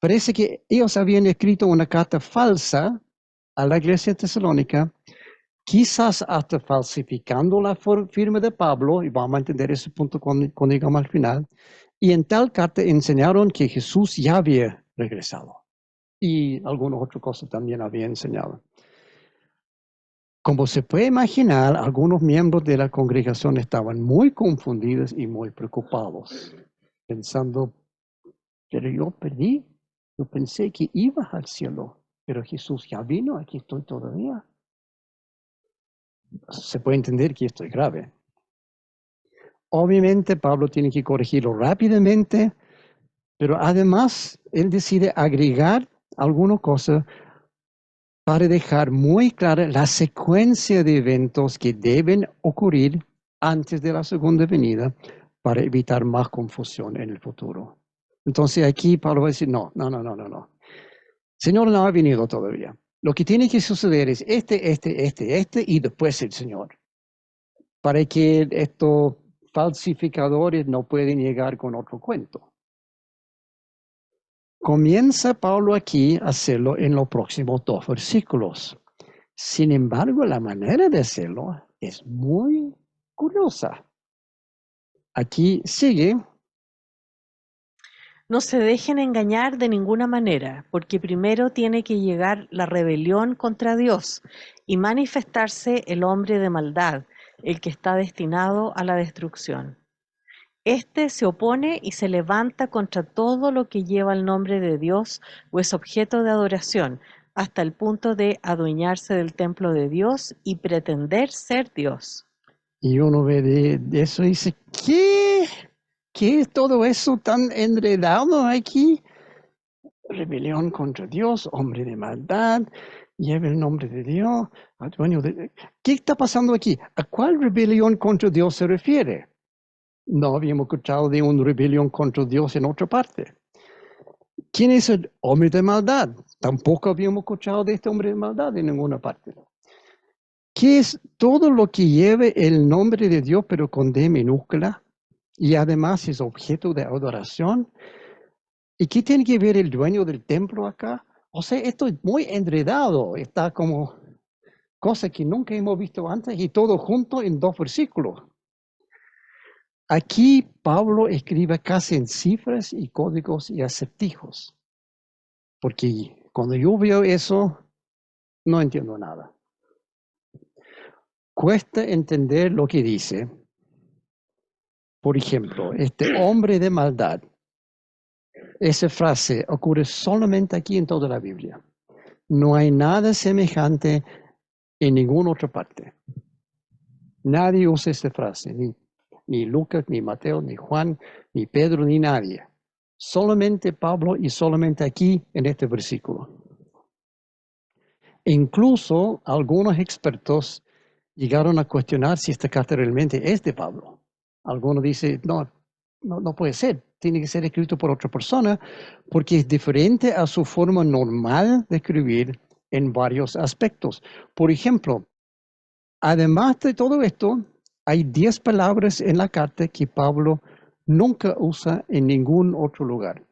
parece que ellos habían escrito una carta falsa a la iglesia tesalónica, quizás hasta falsificando la firma de Pablo, y vamos a entender ese punto cuando llegamos al final, y en tal carta enseñaron que Jesús ya había regresado y algunas otras cosas también había enseñado. Como se puede imaginar, algunos miembros de la congregación estaban muy confundidos y muy preocupados, pensando, pero yo perdí, yo pensé que iba al cielo, pero Jesús ya vino, aquí estoy todavía. Se puede entender que esto es grave. Obviamente Pablo tiene que corregirlo rápidamente, pero además él decide agregar algunas cosas para dejar muy clara la secuencia de eventos que deben ocurrir antes de la segunda venida para evitar más confusión en el futuro. Entonces aquí Pablo va a decir, no. Señor no ha venido todavía. Lo que tiene que suceder es este y después el Señor. Para que estos falsificadores no pueden llegar con otro cuento. Comienza Pablo aquí a hacerlo en los próximos 2 versículos. Sin embargo, la manera de hacerlo es muy curiosa. Aquí sigue, No se dejen engañar de ninguna manera, porque primero tiene que llegar la rebelión contra Dios y manifestarse el hombre de maldad, el que está destinado a la destrucción. Este se opone y se levanta contra todo lo que lleva el nombre de Dios o es objeto de adoración, hasta el punto de adueñarse del templo de Dios y pretender ser Dios. y uno ve de eso y dice, ¿qué? ¿Qué es todo eso tan enredado aquí? Rebelión contra Dios, hombre de maldad, lleva el nombre de Dios. ¿Qué está pasando aquí? ¿A cuál rebelión contra Dios se refiere? No habíamos escuchado de una rebelión contra Dios en otra parte. ¿Quién es el hombre de maldad? Tampoco habíamos escuchado de este hombre de maldad en ninguna parte. ¿Qué es todo lo que lleve el nombre de Dios pero con D minúscula y además es objeto de adoración? ¿Y qué tiene que ver el dueño del templo acá? O sea, esto es muy enredado, está como cosa que nunca hemos visto antes y todo junto en 2 versículos. Aquí Pablo escribe casi en cifras y códigos y acertijos. porque cuando yo veo eso, no entiendo nada. Cuesta entender lo que dice. Por ejemplo, este hombre de maldad. Esa frase ocurre solamente aquí en toda la Biblia. No hay nada semejante en ninguna otra parte. Nadie usa esta frase, ni Lucas, ni Mateo, ni Juan, ni Pedro, ni nadie. Solamente Pablo y solamente aquí en este versículo. Incluso algunos expertos llegaron a cuestionar si esta carta realmente es de Pablo. Algunos dicen, no puede ser, tiene que ser escrito por otra persona porque es diferente a su forma normal de escribir en varios aspectos. Por ejemplo, además de todo esto, hay 10 palabras en la carta que Pablo nunca usa en ningún otro lugar.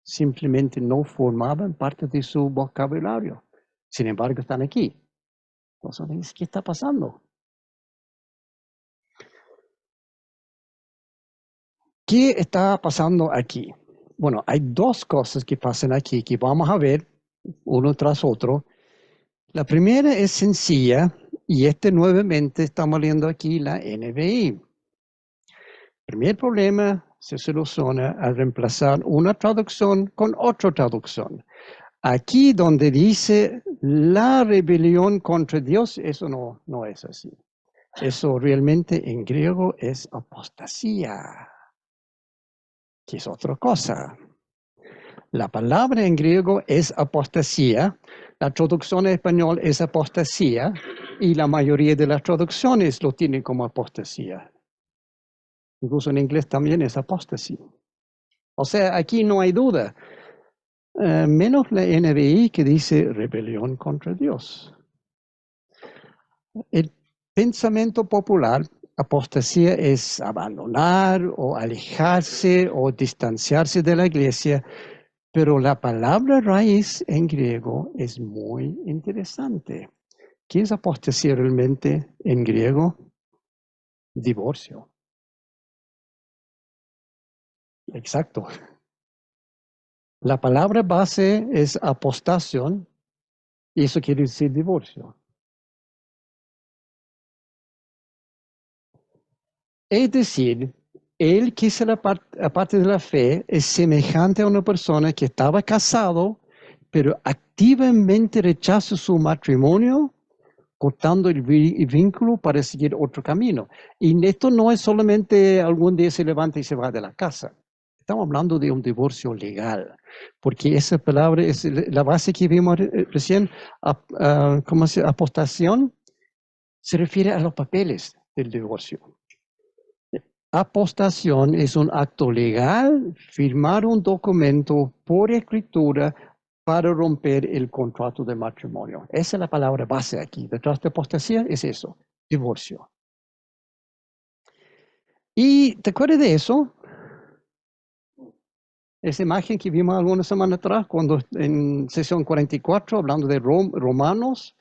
Simplemente no formaban parte de su vocabulario. Sin embargo, están aquí. Entonces, ¿qué está pasando? ¿Qué está pasando aquí? Bueno, hay dos cosas que pasan aquí que vamos a ver uno tras otro. La primera es sencilla y nuevamente estamos leyendo aquí la NBI. El primer problema se soluciona al reemplazar una traducción con otra traducción. Aquí donde dice la rebelión contra Dios, eso no es así. Eso realmente en griego es apostasía, que es otra cosa. La palabra en griego es apostasía, la traducción en español es apostasía y la mayoría de las traducciones lo tienen como apostasía. Incluso en inglés también es apostasía. O sea, aquí no hay duda, menos la NBI que dice rebelión contra Dios. El pensamiento popular, apostasía es abandonar o alejarse o distanciarse de la iglesia, pero la palabra raíz en griego es muy interesante. ¿Qué es apostasía realmente en griego? Divorcio. Exacto. La palabra base es apostación y eso quiere decir divorcio. Es decir, él que se aparte de la fe es semejante a una persona que estaba casado, pero activamente rechaza su matrimonio, cortando el vínculo para seguir otro camino. Y esto no es solamente algún día se levanta y se va de la casa. Estamos hablando de un divorcio legal, porque esa palabra es la base que vimos recién, ¿cómo se llama? Apostación, se refiere a los papeles del divorcio. Apostación es un acto legal, firmar un documento por escritura para romper el contrato de matrimonio. Esa es la palabra base aquí. Detrás de apostasía es eso, divorcio. ¿Y te acuerdas de eso? Esa imagen que vimos algunas semanas atrás, cuando en sesión 44, hablando de Romanos,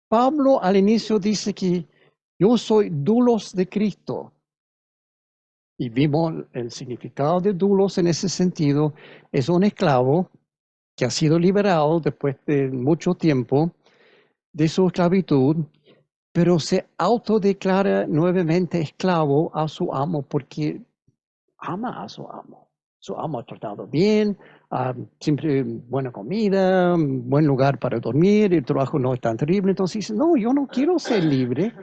Pablo al inicio dice que yo soy doulos de Cristo. Y vimos el significado de doulos en ese sentido. Es un esclavo que ha sido liberado después de mucho tiempo de su esclavitud, pero se autodeclara nuevamente esclavo a su amo porque ama a su amo. Su amo ha tratado bien, siempre buena comida, buen lugar para dormir, el trabajo no es tan terrible. Entonces dice, no, yo no quiero ser libre.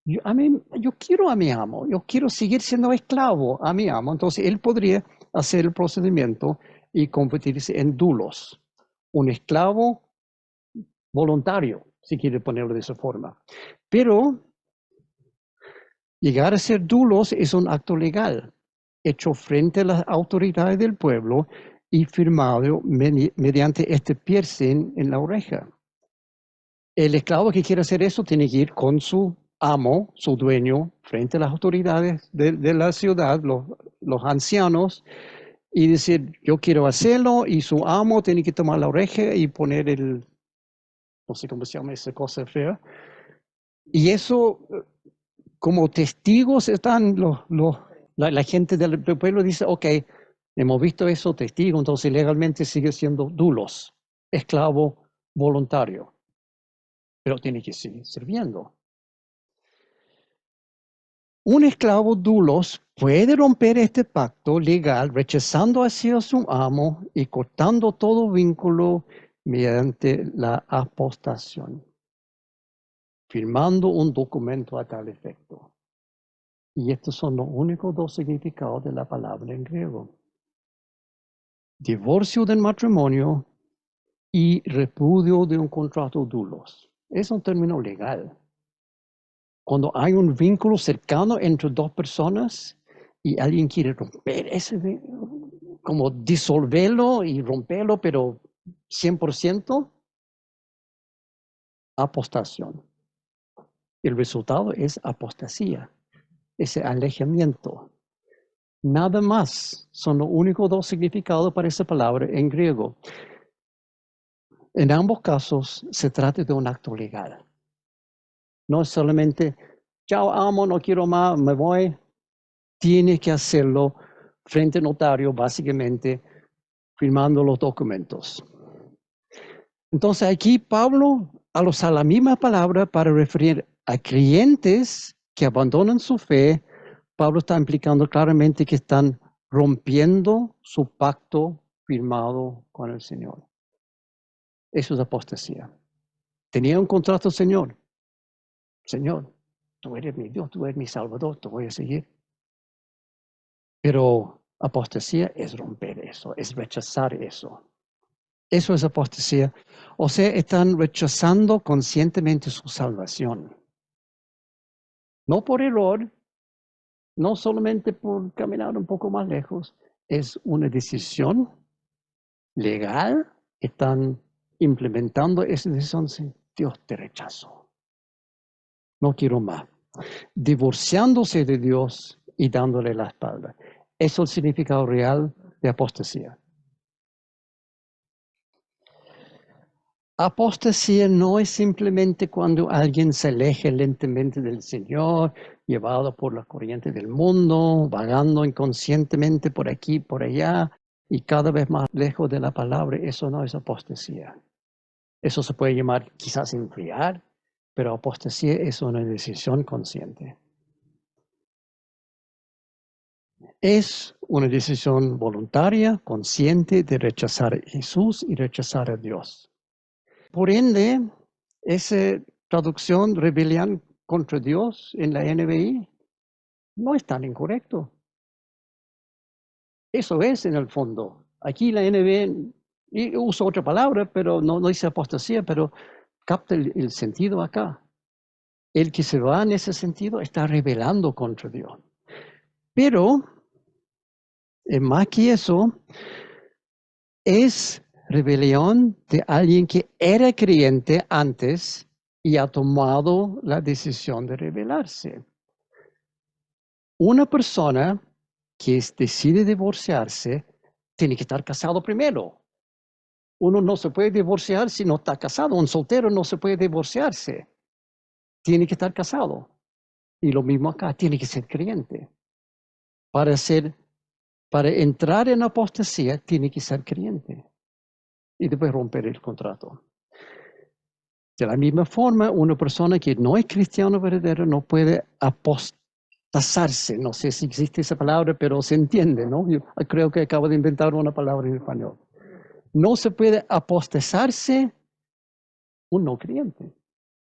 Yo quiero a mi amo, yo quiero seguir siendo esclavo a mi amo. Entonces él podría hacer el procedimiento y convertirse en doulos, un esclavo voluntario, si quiere ponerlo de esa forma. Pero llegar a ser doulos es un acto legal, hecho frente a las autoridades del pueblo y firmado mediante este piercing en la oreja. El esclavo que quiere hacer eso tiene que ir con su amo, su dueño, frente a las autoridades de la ciudad, los ancianos, y decir, yo quiero hacerlo, y su amo tiene que tomar la oreja y poner no sé cómo se llama esa cosa fea. Y eso, como testigos están la gente del pueblo dice, ok, hemos visto eso, testigos, entonces legalmente sigue siendo doulos. esclavo voluntario, pero tiene que seguir sirviendo. Un esclavo doulos puede romper este pacto legal rechazando hacia su amo y cortando todo vínculo mediante la apostación, firmando un documento a tal efecto. Y estos son los únicos dos significados de la palabra en griego. Divorcio del matrimonio y repudio de un contrato doulos. Es un término legal. Cuando hay un vínculo cercano entre dos personas y alguien quiere romper ese vínculo, como disolverlo y romperlo, pero 100%, apostación. El resultado es apostasía, ese alejamiento. Nada más son los únicos dos significados para esa palabra en griego. En ambos casos se trata de un acto legal. No es solamente, chao, amo, no quiero más, me voy. Tiene que hacerlo frente al notario, básicamente, firmando los documentos. Entonces aquí Pablo al usar la misma palabra para referir a creyentes que abandonan su fe, Pablo está implicando claramente que están rompiendo su pacto firmado con el Señor. Eso es apostasía. Tenía un contrato, Señor, tú eres mi Dios, tú eres mi Salvador, te voy a seguir. Pero apostasía es romper eso, es rechazar eso. Eso es apostasía. O sea, están rechazando conscientemente su salvación. No por error, no solamente por caminar un poco más lejos, es una decisión legal. Están implementando esa decisión. Dios, te rechazo. No quiero más. Divorciándose de Dios y dándole la espalda. Eso es el significado real de apostasía. Apostasía no es simplemente cuando alguien se aleja lentamente del Señor, llevado por la corriente del mundo, vagando inconscientemente por aquí, por allá, y cada vez más lejos de la palabra. Eso no es apostasía. Eso se puede llamar quizás enfriar, pero apostasía es una decisión consciente. Es una decisión voluntaria, consciente de rechazar a Jesús y rechazar a Dios. Por ende, esa traducción rebelión contra Dios en la NBI no es tan incorrecto. Eso es en el fondo. Aquí la NBI y usa otra palabra, pero no dice apostasía, pero capta el sentido acá. El que se va en ese sentido está rebelando contra Dios. Pero, más que eso, es rebelión de alguien que era creyente antes y ha tomado la decisión de rebelarse. Una persona que decide divorciarse tiene que estar casado primero. Uno no se puede divorciar si no está casado. Un soltero no se puede divorciarse. Tiene que estar casado. Y lo mismo acá, tiene que ser creyente. Para entrar en apostasía, tiene que ser creyente. Y después romper el contrato. De la misma forma, una persona que no es cristiano verdadero no puede apostasarse. No sé si existe esa palabra, pero se entiende, ¿no? Yo creo que acabo de inventar una palabra en español. No se puede apostasarse un no creyente,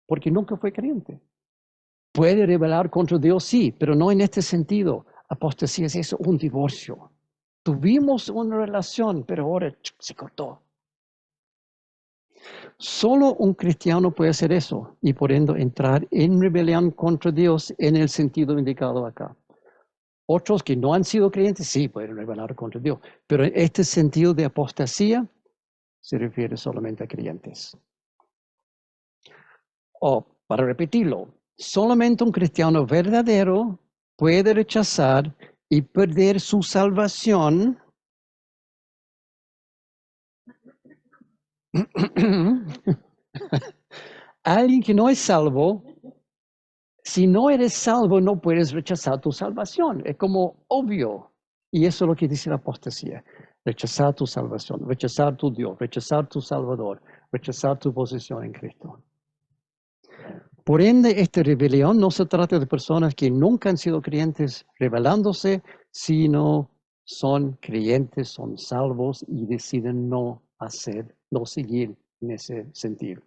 porque nunca fue creyente. Puede rebelar contra Dios, sí, pero no en este sentido. Apostasía es eso, un divorcio. Tuvimos una relación, pero ahora se cortó. Solo un cristiano puede hacer eso y por ende entrar en rebelión contra Dios en el sentido indicado acá. Otros que no han sido creyentes sí pueden rebelar contra Dios, pero en este sentido de apostasía se refiere solamente a creyentes. O, para repetirlo, solamente un cristiano verdadero puede rechazar y perder su salvación alguien que no es salvo, si no eres salvo no puedes rechazar tu salvación. Es como obvio. Y eso es lo que dice la apostasía. rechazar tu salvación, rechazar tu Dios, rechazar tu Salvador, rechazar tu posición en Cristo. Por ende, esta rebelión no se trata de personas que nunca han sido creyentes rebelándose, sino son creyentes, son salvos y deciden no seguir en ese sentido.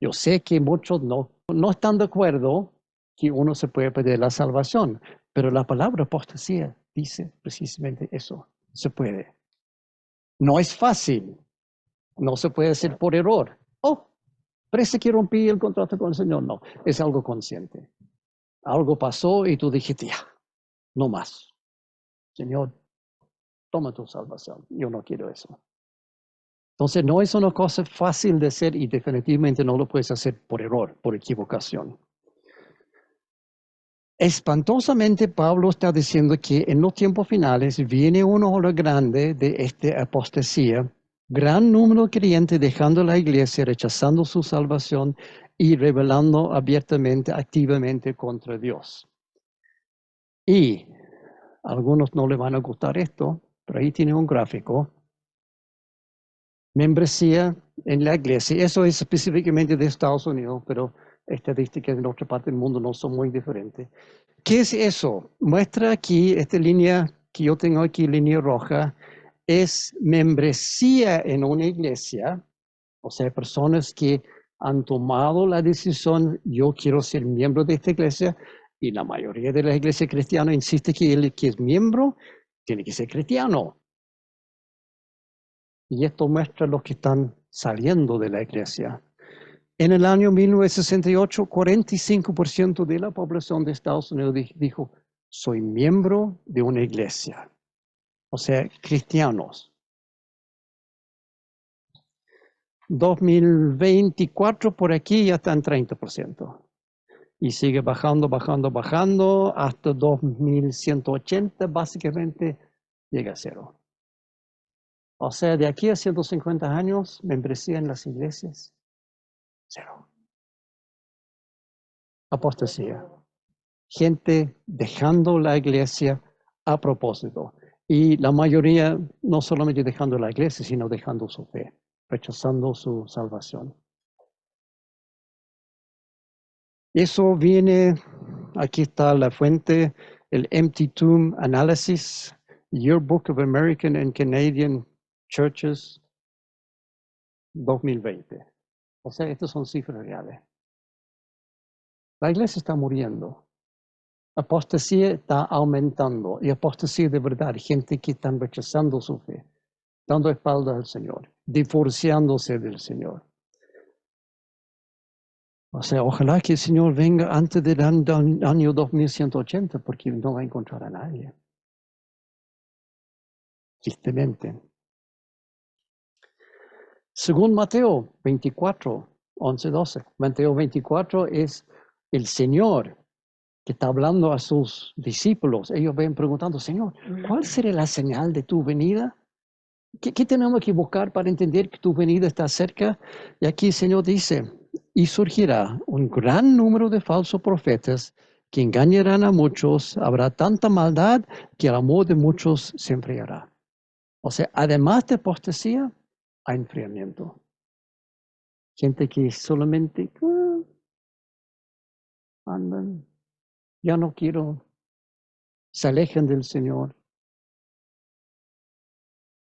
Yo sé que muchos no están de acuerdo que uno se puede perder la salvación, pero la palabra apostasía dice precisamente eso, se puede. No es fácil, no se puede hacer por error. Parece que rompí el contrato con el Señor. No, es algo consciente. Algo pasó y tú dijiste, ya, no más. Señor, toma tu salvación. Yo no quiero eso. Entonces no es una cosa fácil de hacer y definitivamente no lo puedes hacer por error, por equivocación. Espantosamente Pablo está diciendo que en los tiempos finales viene una ola grande de esta apostasía, gran número de creyentes dejando la iglesia, rechazando su salvación y rebelando abiertamente, activamente contra Dios. Y a algunos no les van a gustar esto, pero ahí tiene un gráfico. Membresía en la iglesia, eso es específicamente de Estados Unidos, pero estadísticas en otra parte del mundo no son muy diferentes. ¿Qué es eso? Muestra aquí, esta línea que yo tengo aquí, línea roja, es membresía en una iglesia, o sea, personas que han tomado la decisión, yo quiero ser miembro de esta iglesia, y la mayoría de las iglesias cristianas insiste que el que es miembro tiene que ser cristiano. Y esto muestra los que están saliendo de la iglesia. En el año 1968, 45% de la población de Estados Unidos dijo, soy miembro de una iglesia. O sea, cristianos. 2024 por aquí ya está en 30%. Y sigue bajando, bajando, bajando, hasta 2180 básicamente llega a cero. O sea, de aquí a 150 años, membresía en las iglesias, cero. Apostasía. Gente dejando la iglesia a propósito. Y la mayoría no solamente dejando la iglesia, sino dejando su fe, rechazando su salvación. Eso viene, aquí está la fuente, el Empty Tomb Analysis, Yearbook of American and Canadian Churches 2020. O sea, estas son cifras reales. La iglesia está muriendo. Apostasía está aumentando. Y apostasía de verdad, gente que está rechazando su fe, dando espalda al Señor, divorciándose del Señor. O sea, ojalá que el Señor venga antes del año 2180, porque no va a encontrar a nadie. Tristemente. Según Mateo 24, 11, 12. Mateo 24 es el Señor que está hablando a sus discípulos. Ellos ven preguntando, Señor, ¿cuál será la señal de tu venida? ¿Qué tenemos que buscar para entender que tu venida está cerca? Y aquí el Señor dice, y surgirá un gran número de falsos profetas que engañarán a muchos, habrá tanta maldad que el amor de muchos se enfriará. O sea, además de apostasía, hay enfriamiento. Gente que solamente andan, ya no quiero, se alejan del Señor.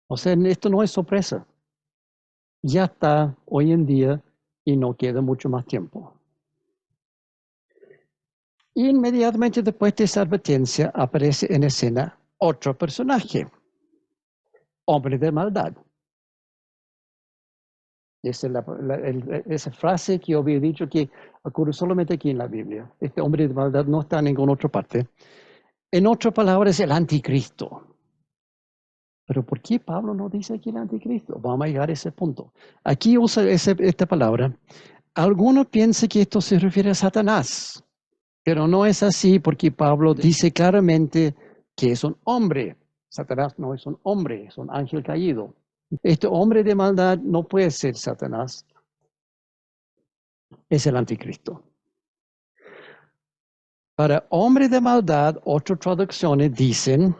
O sea, esto no es sorpresa. Ya está hoy en día y no queda mucho más tiempo. Inmediatamente después de esa advertencia aparece en escena otro personaje, hombre de maldad. Esa es esa frase que yo había dicho que ocurre solamente aquí en la Biblia. Este hombre de maldad no está en ninguna otra parte. En otras palabras, el anticristo. Pero ¿por qué Pablo no dice aquí el anticristo? Vamos a llegar a ese punto. Aquí usa esta palabra. Algunos piensan que esto se refiere a Satanás, pero no es así porque Pablo dice claramente que es un hombre. Satanás no es un hombre, es un ángel caído. Este hombre de maldad no puede ser Satanás, es el anticristo. Para hombre de maldad, otras traducciones dicen,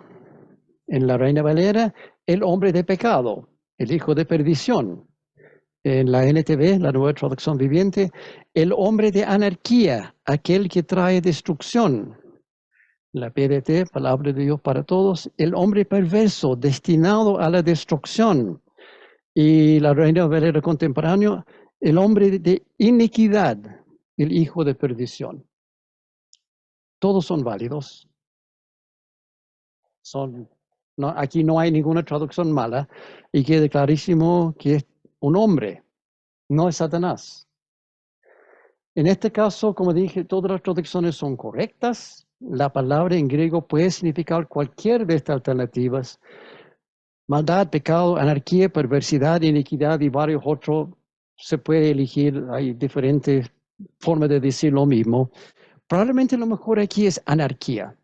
en la Reina Valera, el hombre de pecado, el hijo de perdición. En la NTV, la Nueva Traducción Viviente, el hombre de anarquía, aquel que trae destrucción. La PDT, Palabra de Dios para Todos, el hombre perverso, destinado a la destrucción. Y la Reina Valera Contemporáneo, el hombre de iniquidad, el hijo de perdición. Todos son válidos. Aquí no hay ninguna traducción mala y queda clarísimo que es un hombre, no es Satanás. En este caso, como dije, todas las traducciones son correctas. La palabra en griego puede significar cualquier de estas alternativas. Maldad, pecado, anarquía, perversidad, iniquidad y varios otros. Se puede elegir, hay diferentes formas de decir lo mismo. Probablemente lo mejor aquí es anarquía,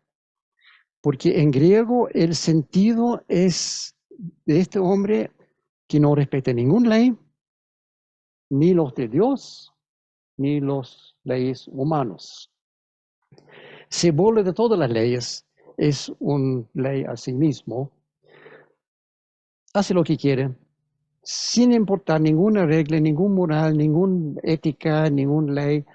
porque en griego el sentido es de este hombre que no respeta ninguna ley, ni los de Dios, ni las leyes humanas. Se burla de todas las leyes, es una ley a sí mismo, hace lo que quiere, sin importar ninguna regla, ningún moral, ninguna ética, ninguna ley.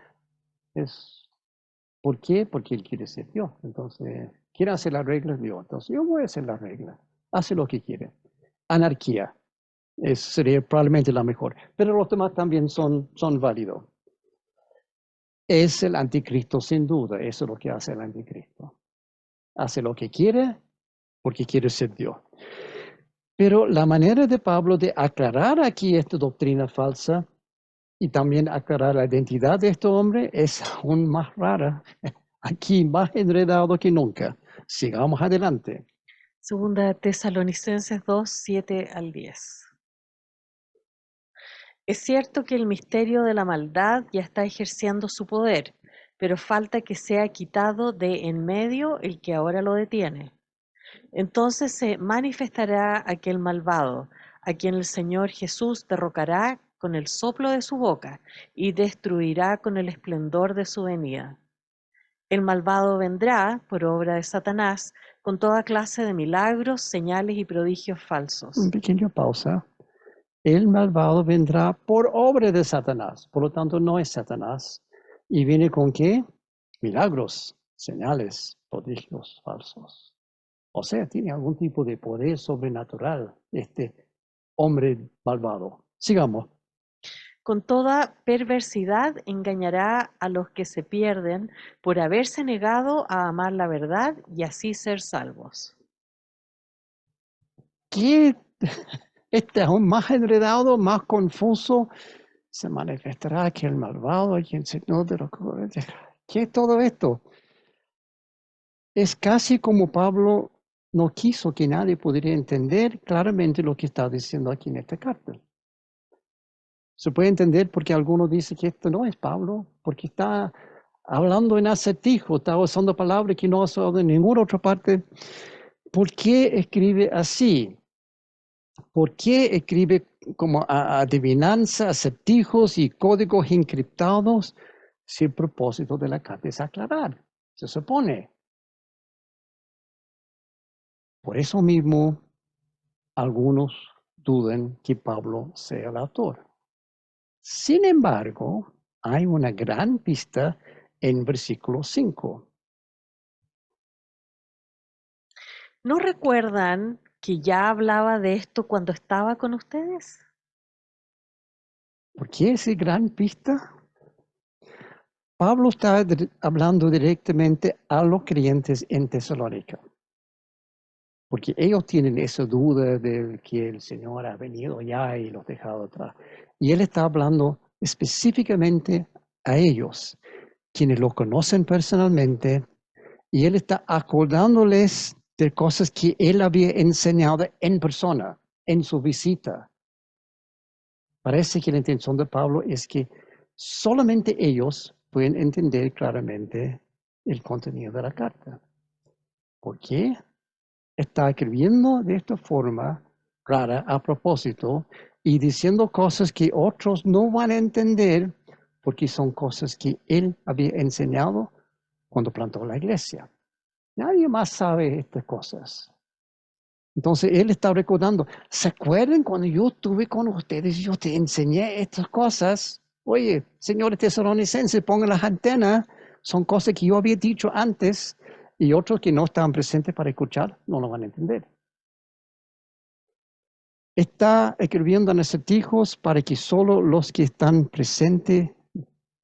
¿Por qué? Porque él quiere ser Dios. Entonces, quiere hacer las reglas de Dios. Entonces, yo voy a hacer las reglas. Hace lo que quiere. Anarquía sería probablemente la mejor. Pero los demás también son válidos. Es el anticristo sin duda. Eso es lo que hace el anticristo. Hace lo que quiere porque quiere ser Dios. Pero la manera de Pablo de aclarar aquí esta doctrina falsa y también aclarar la identidad de este hombre es aún más rara. Aquí más enredado que nunca. Sigamos adelante. Segunda Tesalonicenses 2, 7 al 10. Es cierto que el misterio de la maldad ya está ejerciendo su poder, pero falta que sea quitado de en medio el que ahora lo detiene. Entonces se manifestará aquel malvado, a quien el Señor Jesús derrocará con el soplo de su boca y destruirá con el esplendor de su venida. El malvado vendrá, por obra de Satanás, con toda clase de milagros, señales y prodigios Un falsos. pequeño pausa. El malvado vendrá por obra de Satanás. Por lo tanto, no es Satanás. ¿Y viene con qué? Milagros, señales, prodigios falsos. O sea, tiene algún tipo de poder sobrenatural este hombre malvado. Sigamos. Con toda perversidad engañará a los que se pierden por haberse negado a amar la verdad y así ser salvos. ¿Qué? Este aún más enredado, más confuso. Se manifestará que el malvado y el Señor de los... ¿Qué es todo esto? Es casi como Pablo no quiso que nadie pudiera entender claramente lo que está diciendo aquí en esta carta. Se puede entender porque algunos dicen que esto no es Pablo, porque está hablando en acertijo, está usando palabras que no ha usado en ninguna otra parte. ¿Por qué escribe así? ¿Por qué escribe como adivinanza, acertijos y códigos encriptados si el propósito de la carta es aclarar? Se supone. Por eso mismo, algunos dudan que Pablo sea el autor. Sin embargo, hay una gran pista en versículo 5. ¿No recuerdan que ya hablaba de esto cuando estaba con ustedes? ¿Por qué esa gran pista? Pablo está hablando directamente a los creyentes en Tesalónica, porque ellos tienen esa duda de que el Señor ha venido ya y los dejado atrás. Y él está hablando específicamente a ellos, quienes lo conocen personalmente, y él está acordándoles de cosas que él había enseñado en persona, en su visita. Parece que la intención de Pablo es que solamente ellos pueden entender claramente el contenido de la carta. ¿Por qué? Está escribiendo de esta forma rara a propósito y diciendo cosas que otros no van a entender porque son cosas que él había enseñado cuando plantó la iglesia. Nadie más sabe estas cosas. Entonces él está recordando, ¿se acuerdan cuando yo estuve con ustedes y yo te enseñé estas cosas? Oye, señores tesalonicenses, pongan las antenas, son cosas que yo había dicho antes y otros que no estaban presentes para escuchar no lo van a entender. Está escribiendo en acertijos para que solo los que están presentes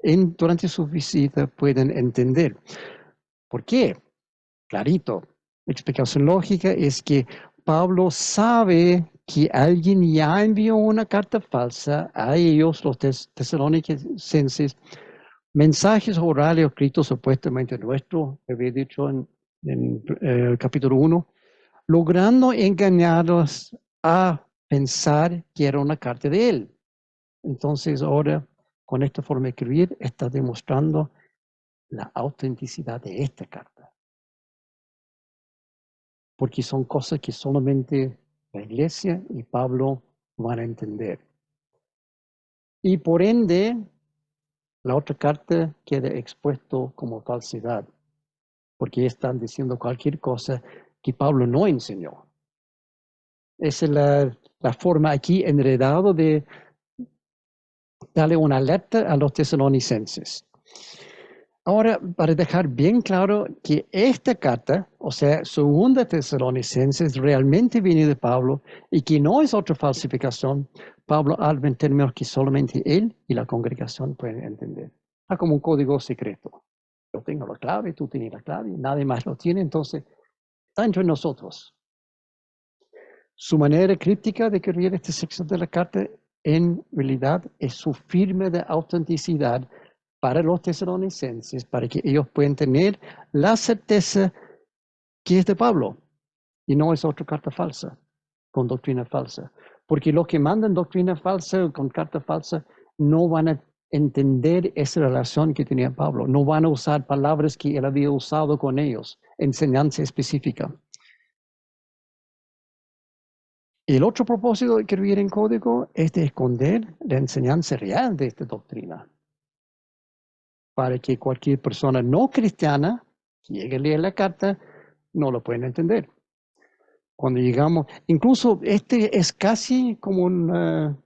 durante su visita puedan entender. ¿Por qué? Clarito. La explicación lógica es que Pablo sabe que alguien ya envió una carta falsa a ellos, los tesalonicenses, mensajes orales escritos supuestamente nuestros, había dicho en el capítulo 1, logrando engañarlos a pensar que era una carta de él. Entonces ahora, con esta forma de escribir, está demostrando la autenticidad de esta carta. Porque son cosas que solamente la iglesia y Pablo van a entender. Y por ende, la otra carta queda expuesto como falsedad, porque están diciendo cualquier cosa que Pablo no enseñó. Esa es la forma aquí enredado de darle una alerta a los tesalonicenses. Ahora, para dejar bien claro que esta carta, o sea, segunda Tesalonicenses, realmente viene de Pablo y que no es otra falsificación, Pablo habla en términos que solamente él y la congregación pueden entender. Es como un código secreto. Yo tengo la clave, tú tienes la clave, nadie más lo tiene, entonces está entre nosotros. Su manera críptica de escribir esta sección de la carta en realidad es su firme de autenticidad para los tesalonicenses, para que ellos puedan tener la certeza que es de Pablo y no es otra carta falsa, con doctrina falsa. Porque los que mandan doctrina falsa con carta falsa no van a entender esa relación que tenía Pablo, no van a usar palabras que él había usado con ellos, enseñanza específica. El otro propósito de escribir en código es de esconder la enseñanza real de esta doctrina, para que cualquier persona no cristiana que llegue a leer la carta no lo pueda entender. Cuando llegamos, incluso este es casi como una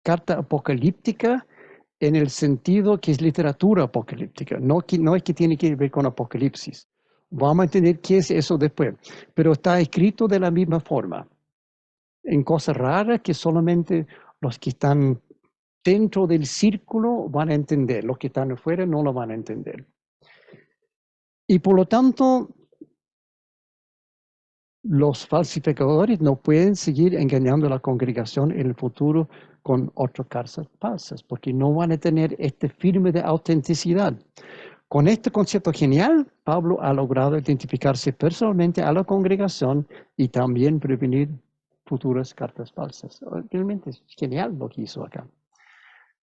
carta apocalíptica en el sentido que es literatura apocalíptica, no es que tiene que ver con Apocalipsis. Vamos a entender qué es eso después, pero está escrito de la misma forma, en cosas raras que solamente los que están dentro del círculo van a entender, los que están afuera no lo van a entender. Y por lo tanto, los falsificadores no pueden seguir engañando a la congregación en el futuro con otras cartas falsas, porque no van a tener este firme de autenticidad. Con este concepto genial, Pablo ha logrado identificarse personalmente a la congregación y también prevenir futuras cartas falsas. Realmente es genial lo que hizo acá.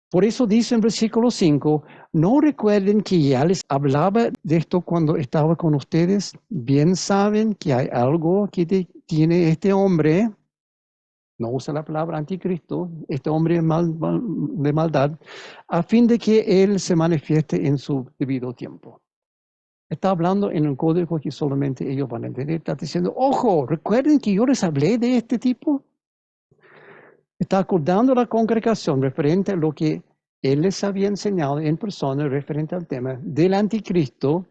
Por eso dice en versículo 5, no recuerden que ya les hablaba de esto cuando estaba con ustedes. Bien saben que hay algo que tiene este hombre, no usa la palabra anticristo, este hombre de maldad, a fin de que él se manifieste en su debido tiempo. Está hablando en un código que solamente ellos van a entender. Está diciendo, ojo, recuerden que yo les hablé de este tipo. Está acordando a la congregación referente a lo que él les había enseñado en persona referente al tema del anticristo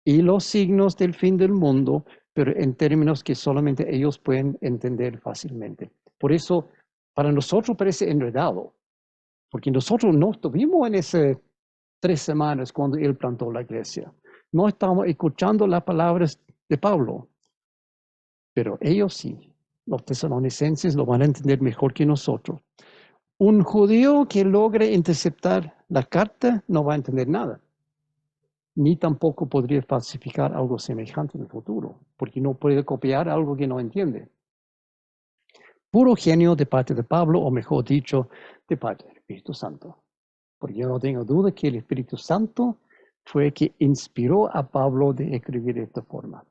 y los signos del fin del mundo, pero en términos que solamente ellos pueden entender fácilmente. Por eso, para nosotros parece enredado, porque nosotros no estuvimos en esas 3 semanas cuando él plantó la iglesia. No estamos escuchando las palabras de Pablo, pero ellos sí. Los tesalonicenses lo van a entender mejor que nosotros. Un judío que logre interceptar la carta no va a entender nada, ni tampoco podría falsificar algo semejante en el futuro, porque no puede copiar algo que no entiende. Puro genio de parte de Pablo, o mejor dicho, de parte del Espíritu Santo. Porque yo no tengo duda que el Espíritu Santo fue el que inspiró a Pablo de escribir de esta forma.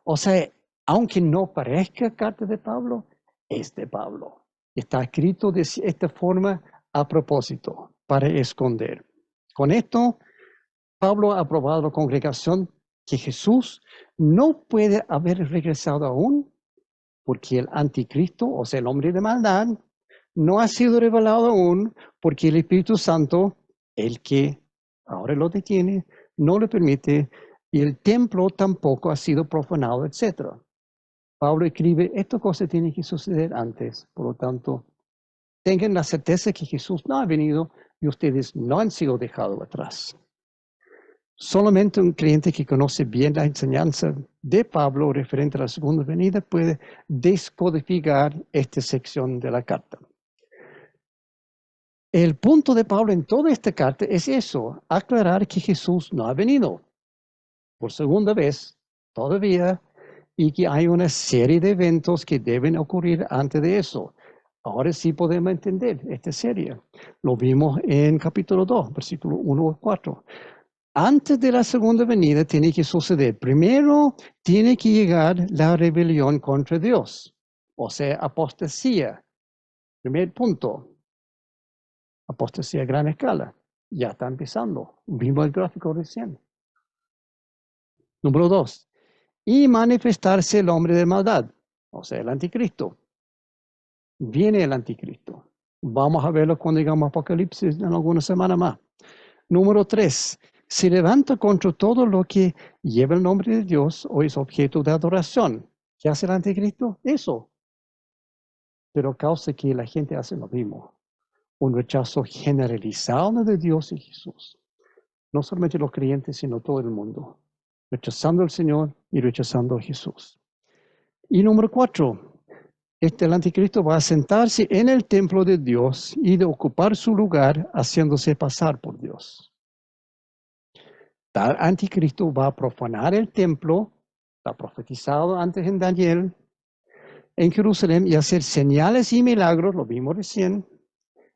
O sea, aunque no parezca carta de Pablo, es de Pablo. Está escrito de esta forma a propósito, para esconder. Con esto, Pablo ha probado a la congregación que Jesús no puede haber regresado aún porque el anticristo, o sea, el hombre de maldad, no ha sido revelado aún, porque el Espíritu Santo, el que ahora lo detiene, no lo permite, y el templo tampoco ha sido profanado, etc. Pablo escribe, esta cosa tiene que suceder antes, por lo tanto, tengan la certeza que Jesús no ha venido y ustedes no han sido dejados atrás. Solamente un creyente que conoce bien la enseñanza de Pablo referente a la segunda venida puede descodificar esta sección de la carta. El punto de Pablo en toda esta carta es eso, aclarar que Jesús no ha venido por segunda vez todavía y que hay una serie de eventos que deben ocurrir antes de eso. Ahora sí podemos entender esta serie. Lo vimos en capítulo 2, versículo 1 a 4. Antes de la segunda venida tiene que suceder. Primero tiene que llegar la rebelión contra Dios, o sea, apostasía. Primer punto, apostasía a gran escala. Ya está empezando. Vimos el gráfico recién. Número 2, y manifestarse el hombre de maldad, o sea, el anticristo. Viene el anticristo. Vamos a verlo cuando llegamos a Apocalipsis en alguna semana más. Número 3, se levanta contra todo lo que lleva el nombre de Dios o es objeto de adoración. ¿Qué hace el anticristo? Eso. Pero causa que la gente hace lo mismo. Un rechazo generalizado de Dios y Jesús. No solamente los creyentes, sino todo el mundo. Rechazando al Señor y rechazando a Jesús. Y número 4, el anticristo va a sentarse en el templo de Dios y de ocupar su lugar haciéndose pasar por Dios. Tal anticristo va a profanar el templo, está profetizado antes en Daniel, en Jerusalén y hacer señales y milagros, lo vimos recién,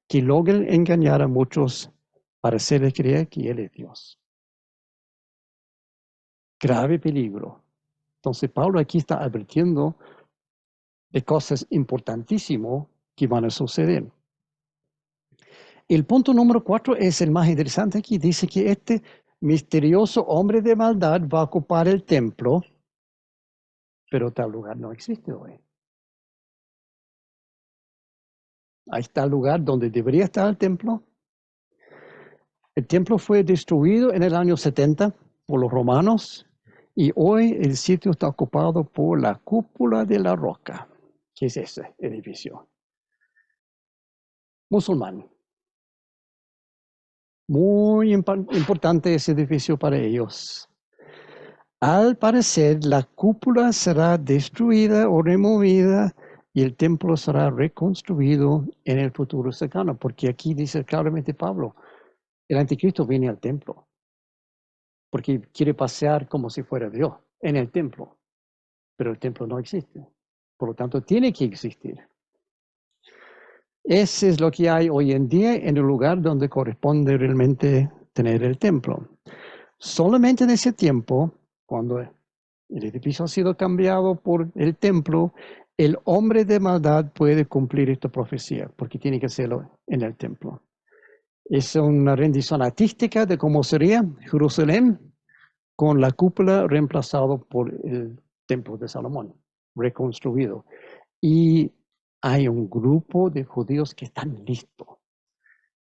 que logren engañar a muchos para hacerles creer que Él es Dios. Grave peligro. Entonces Pablo aquí está advirtiendo de cosas importantísimas que van a suceder. El punto número 4 es el más interesante aquí. Dice que este misterioso hombre de maldad va a ocupar el templo, pero tal lugar no existe hoy. Ahí está el lugar donde debería estar el templo. El templo fue destruido en el año 70 por los romanos y hoy el sitio está ocupado por la cúpula de la roca, que es ese edificio. Musulmán. Muy importante ese edificio para ellos. Al parecer, la cúpula será destruida o removida y el templo será reconstruido en el futuro cercano, porque aquí dice claramente Pablo, el anticristo viene al templo, porque quiere pasear como si fuera Dios en el templo, pero el templo no existe, por lo tanto tiene que existir. Ese es lo que hay hoy en día en el lugar donde corresponde realmente tener el templo. Solamente en ese tiempo, cuando el edificio ha sido cambiado por el templo, el hombre de maldad puede cumplir esta profecía, porque tiene que hacerlo en el templo. Es una rendición artística de cómo sería Jerusalén con la cúpula reemplazado por el templo de Salomón, reconstruido. Y hay un grupo de judíos que están listos.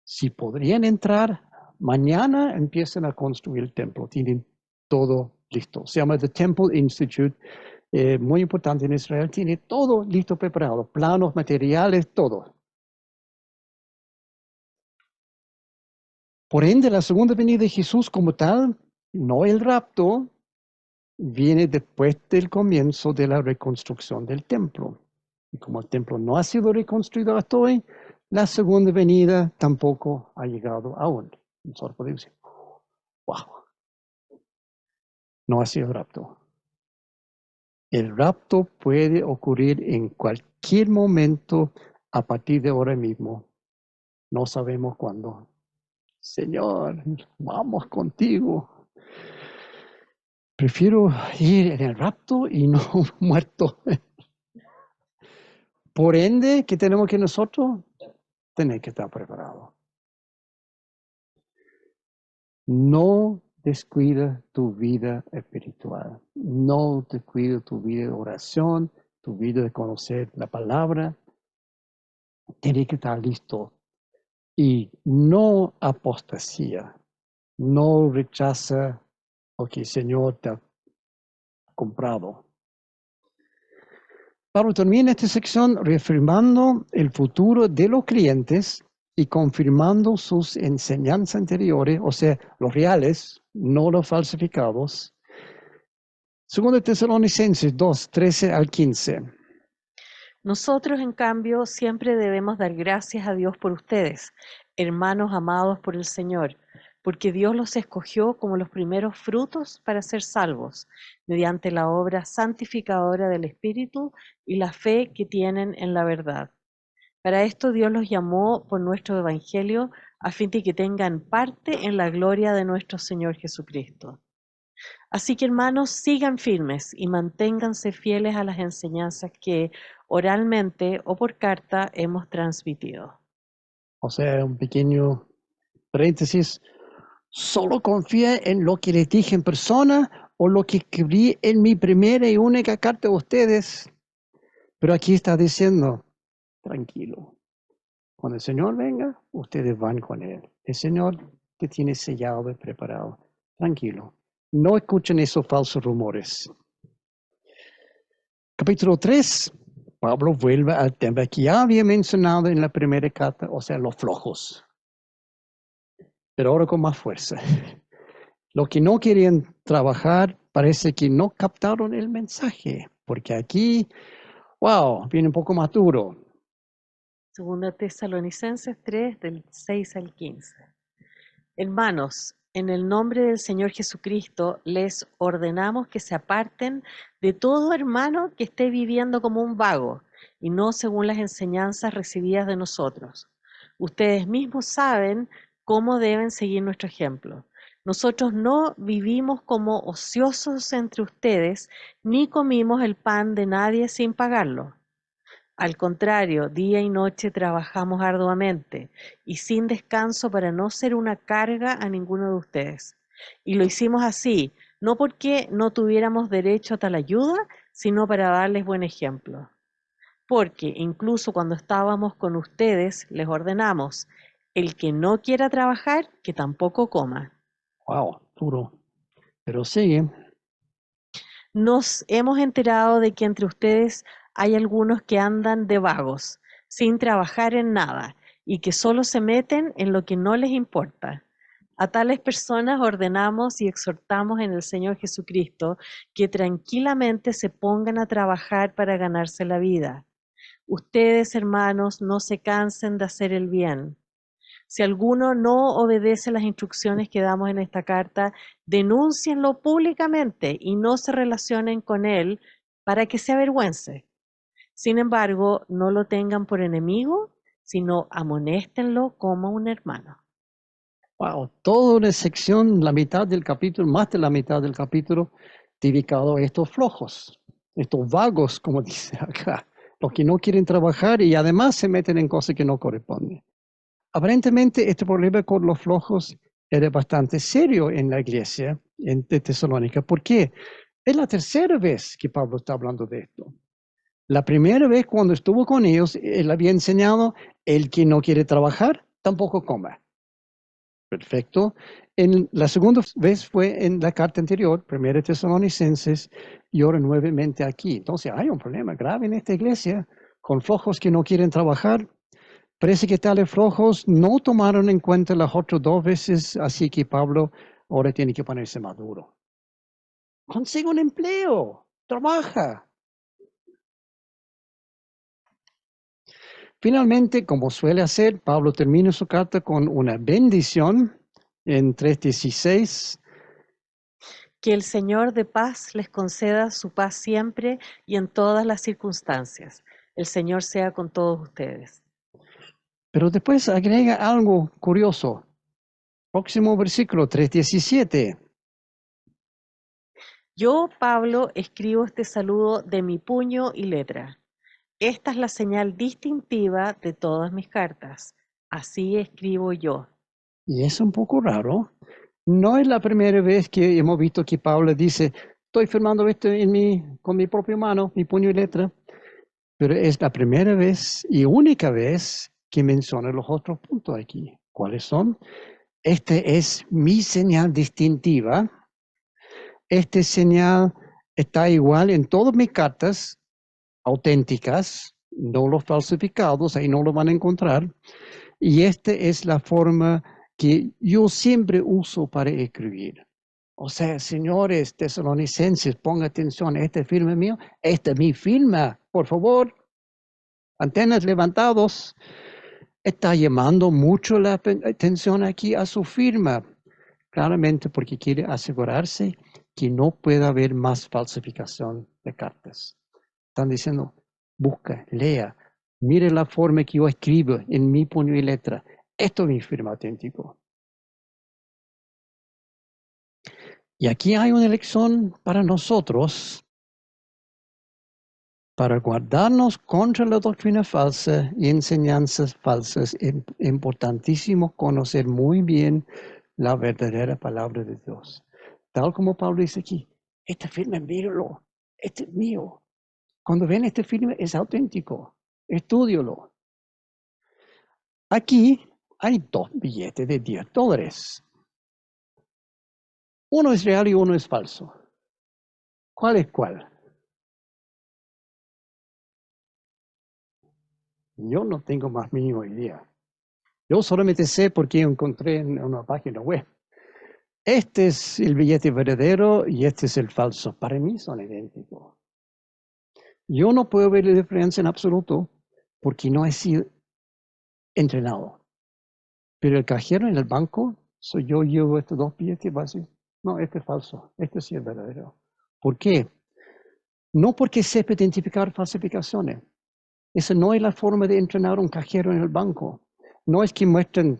Si podrían entrar, mañana empiezan a construir el templo. Tienen todo listo. Se llama The Temple Institute. Muy importante en Israel. Tiene todo listo, preparado. Planos, materiales, todo. Por ende, la segunda venida de Jesús como tal, no el rapto, viene después del comienzo de la reconstrucción del templo. Y como el templo no ha sido reconstruido hasta hoy, la segunda venida tampoco ha llegado aún. Nosotros podemos decir, wow, no ha sido el rapto. El rapto puede ocurrir en cualquier momento a partir de ahora mismo. No sabemos cuándo. Señor, vamos contigo. Prefiero ir en el rapto y no muerto. Por ende, ¿qué tenemos que nosotros? Tener que estar preparados. No descuida tu vida espiritual. No descuida tu vida de oración, tu vida de conocer la palabra, tiene que estar listo. Y no apostasía, no rechaza lo que el Señor te ha comprado. Pablo termina esta sección reafirmando el futuro de los clientes y confirmando sus enseñanzas anteriores, o sea, los reales, no los falsificados. Segundo Tesalonicenses 2, 13 al 15. Nosotros, en cambio, siempre debemos dar gracias a Dios por ustedes, hermanos amados por el Señor, porque Dios los escogió como los primeros frutos para ser salvos, mediante la obra santificadora del Espíritu y la fe que tienen en la verdad. Para esto Dios los llamó por nuestro Evangelio, a fin de que tengan parte en la gloria de nuestro Señor Jesucristo. Así que, hermanos, sigan firmes y manténganse fieles a las enseñanzas que oralmente o por carta hemos transmitido. O sea, un pequeño paréntesis. Solo confía en lo que les dije en persona o lo que escribí en mi primera y única carta a ustedes. Pero aquí está diciendo, tranquilo. Cuando el Señor venga, ustedes van con Él. El Señor te tiene sellado y preparado. Tranquilo. No escuchen esos falsos rumores. Capítulo 3. Pablo vuelve al tema que ya había mencionado en la primera carta, o sea, los flojos. Pero ahora con más fuerza. Los que no querían trabajar parece que no captaron el mensaje, porque aquí, wow, viene un poco más duro. Segunda Tesalonicenses 3, del 6 al 15. Hermanos, en el nombre del Señor Jesucristo les ordenamos que se aparten de todo hermano que esté viviendo como un vago y no según las enseñanzas recibidas de nosotros. Ustedes mismos saben cómo deben seguir nuestro ejemplo. Nosotros no vivimos como ociosos entre ustedes, ni comimos el pan de nadie sin pagarlo. Al contrario, día y noche trabajamos arduamente y sin descanso para no ser una carga a ninguno de ustedes. Y lo hicimos así, no porque no tuviéramos derecho a tal ayuda, sino para darles buen ejemplo. Porque incluso cuando estábamos con ustedes, les ordenamos, el que no quiera trabajar, que tampoco coma. Wow, duro. Pero sigue. Nos hemos enterado de que entre ustedes hay algunos que andan de vagos, sin trabajar en nada, y que solo se meten en lo que no les importa. A tales personas ordenamos y exhortamos en el Señor Jesucristo que tranquilamente se pongan a trabajar para ganarse la vida. Ustedes, hermanos, no se cansen de hacer el bien. Si alguno no obedece las instrucciones que damos en esta carta, denúncienlo públicamente y no se relacionen con él para que se avergüence. Sin embargo, no lo tengan por enemigo, sino amonéstenlo como un hermano. Wow, toda una sección, la mitad del capítulo, más de la mitad del capítulo, dedicado a estos flojos, estos vagos, como dice acá, los que no quieren trabajar y además se meten en cosas que no corresponden. Aparentemente, este problema con los flojos era bastante serio en la iglesia de Tesalónica. ¿Por qué? Es la tercera vez que Pablo está hablando de esto. La primera vez cuando estuvo con ellos, él había enseñado, el que no quiere trabajar, tampoco coma. Perfecto. En la segunda vez fue en la carta anterior, 1 Tesalonicenses, y ahora nuevamente aquí. Entonces hay un problema grave en esta iglesia con flojos que no quieren trabajar. Parece que tales flojos no tomaron en cuenta las otras dos veces, así que Pablo ahora tiene que ponerse maduro. Consigue un empleo, trabaja. Finalmente, como suele hacer, Pablo termina su carta con una bendición en 3:16. Que el Señor de paz les conceda su paz siempre y en todas las circunstancias. El Señor sea con todos ustedes. Pero después agrega algo curioso. Próximo versículo 3:17. Yo, Pablo, escribo este saludo de mi puño y letra. Esta es la señal distintiva de todas mis cartas. Así escribo yo. Y es un poco raro. No es la primera vez que hemos visto que Pablo dice, estoy firmando esto con mi propia mano, mi puño y letra, pero es la primera vez y única vez que menciono los otros puntos aquí. ¿Cuáles son? Este es mi señal distintiva. Este señal está igual en todas mis cartas auténticas, no los falsificados, ahí no lo van a encontrar. Y esta es la forma que yo siempre uso para escribir. O sea, señores tesalonicenses, pongan atención, esta firma mío, esta es mi firma, por favor, antenas levantados. Está llamando mucho la atención aquí a su firma, claramente porque quiere asegurarse que no pueda haber más falsificación de cartas. Están diciendo, busca, lea, mire la forma que yo escribo en mi puño y letra. Esto es mi firma auténtico. Y aquí hay una lección para nosotros, para guardarnos contra la doctrina falsa y enseñanzas falsas. Es importantísimo conocer muy bien la verdadera palabra de Dios. Tal como Pablo dice aquí, este firme, míralo, este es mío. Cuando ven este firme es auténtico, estúdialo. Aquí hay dos billetes de $10. Uno es real y uno es falso. ¿Cuál es cuál? Yo no tengo más mínima idea. Yo solamente sé porque encontré en una página web. Este es el billete verdadero y este es el falso. Para mí son idénticos. Yo no puedo ver la diferencia en absoluto porque no he sido entrenado. Pero el cajero en el banco, yo llevo estos dos billetes y va a decir, no, este es falso, este sí es verdadero. ¿Por qué? No porque sepa identificar falsificaciones. Esa no es la forma de entrenar a un cajero en el banco. No es que muestren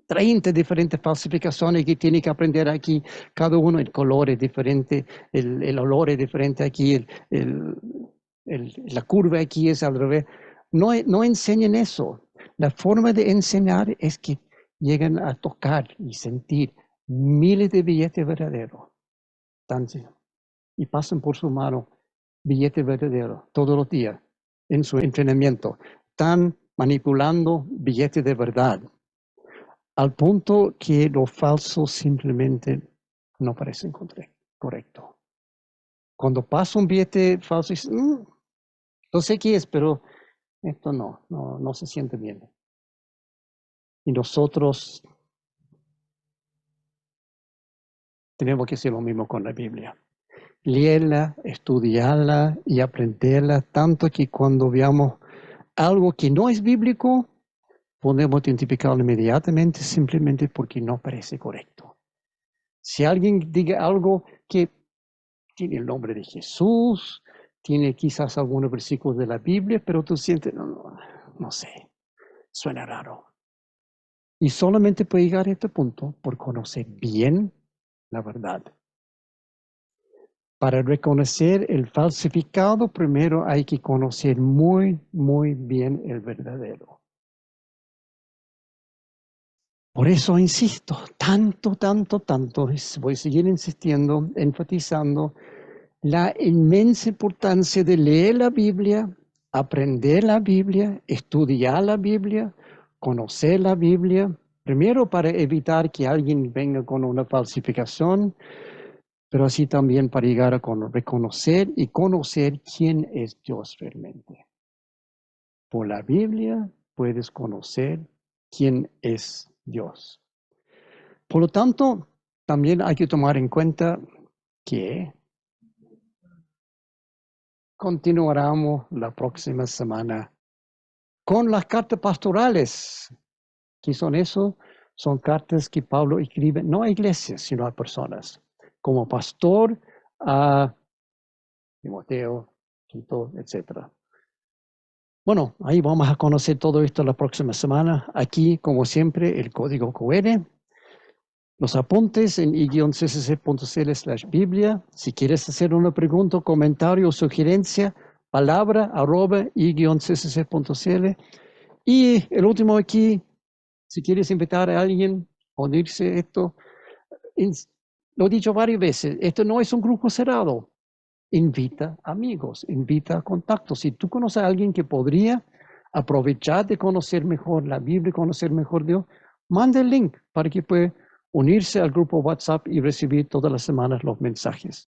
30 diferentes falsificaciones que tiene que aprender aquí, cada uno el color es diferente, el olor es diferente aquí, la curva aquí es al revés. No enseñen eso. La forma de enseñar es que lleguen a tocar y sentir miles de billetes verdaderos y pasen por su mano billetes verdaderos todos los días en su entrenamiento. Están manipulando billetes de verdad al punto que lo falso simplemente no parece correcto. Cuando pasa un billete falso, dices, no sé qué es, pero esto no se siente bien. Y nosotros tenemos que hacer lo mismo con la Biblia. Leerla, estudiarla y aprenderla, tanto que cuando veamos algo que no es bíblico, podemos identificarlo inmediatamente simplemente porque no parece correcto. Si alguien diga algo que tiene el nombre de Jesús, tiene quizás algunos versículos de la Biblia, pero tú sientes, no sé, suena raro. Y solamente puede llegar a este punto por conocer bien la verdad. Para reconocer el falsificado, primero hay que conocer muy, muy bien el verdadero. Por eso insisto, tanto, voy a seguir insistiendo, enfatizando la inmensa importancia de leer la Biblia, aprender la Biblia, estudiar la Biblia, conocer la Biblia, primero para evitar que alguien venga con una falsificación, pero así también para llegar a reconocer y conocer quién es Dios realmente. Por la Biblia puedes conocer quién es Dios. Por lo tanto, también hay que tomar en cuenta que continuaremos la próxima semana con las cartas pastorales. ¿Qué son eso? Son cartas que Pablo escribe no a iglesias, sino a personas. Como pastor a Timoteo, Tito, etc. Bueno, ahí vamos a conocer todo esto la próxima semana. Aquí, como siempre, el código QR. Los apuntes en i-ccc.cl/Biblia. Si quieres hacer una pregunta, comentario o sugerencia, palabra@i-ccc.cl. Y el último aquí, si quieres invitar a alguien a unirse a esto, Lo he dicho varias veces, esto no es un grupo cerrado. Invita amigos, invita a contactos. Si tú conoces a alguien que podría aprovechar de conocer mejor la Biblia, conocer mejor Dios, manda el link para que pueda unirse al grupo WhatsApp y recibir todas las semanas los mensajes.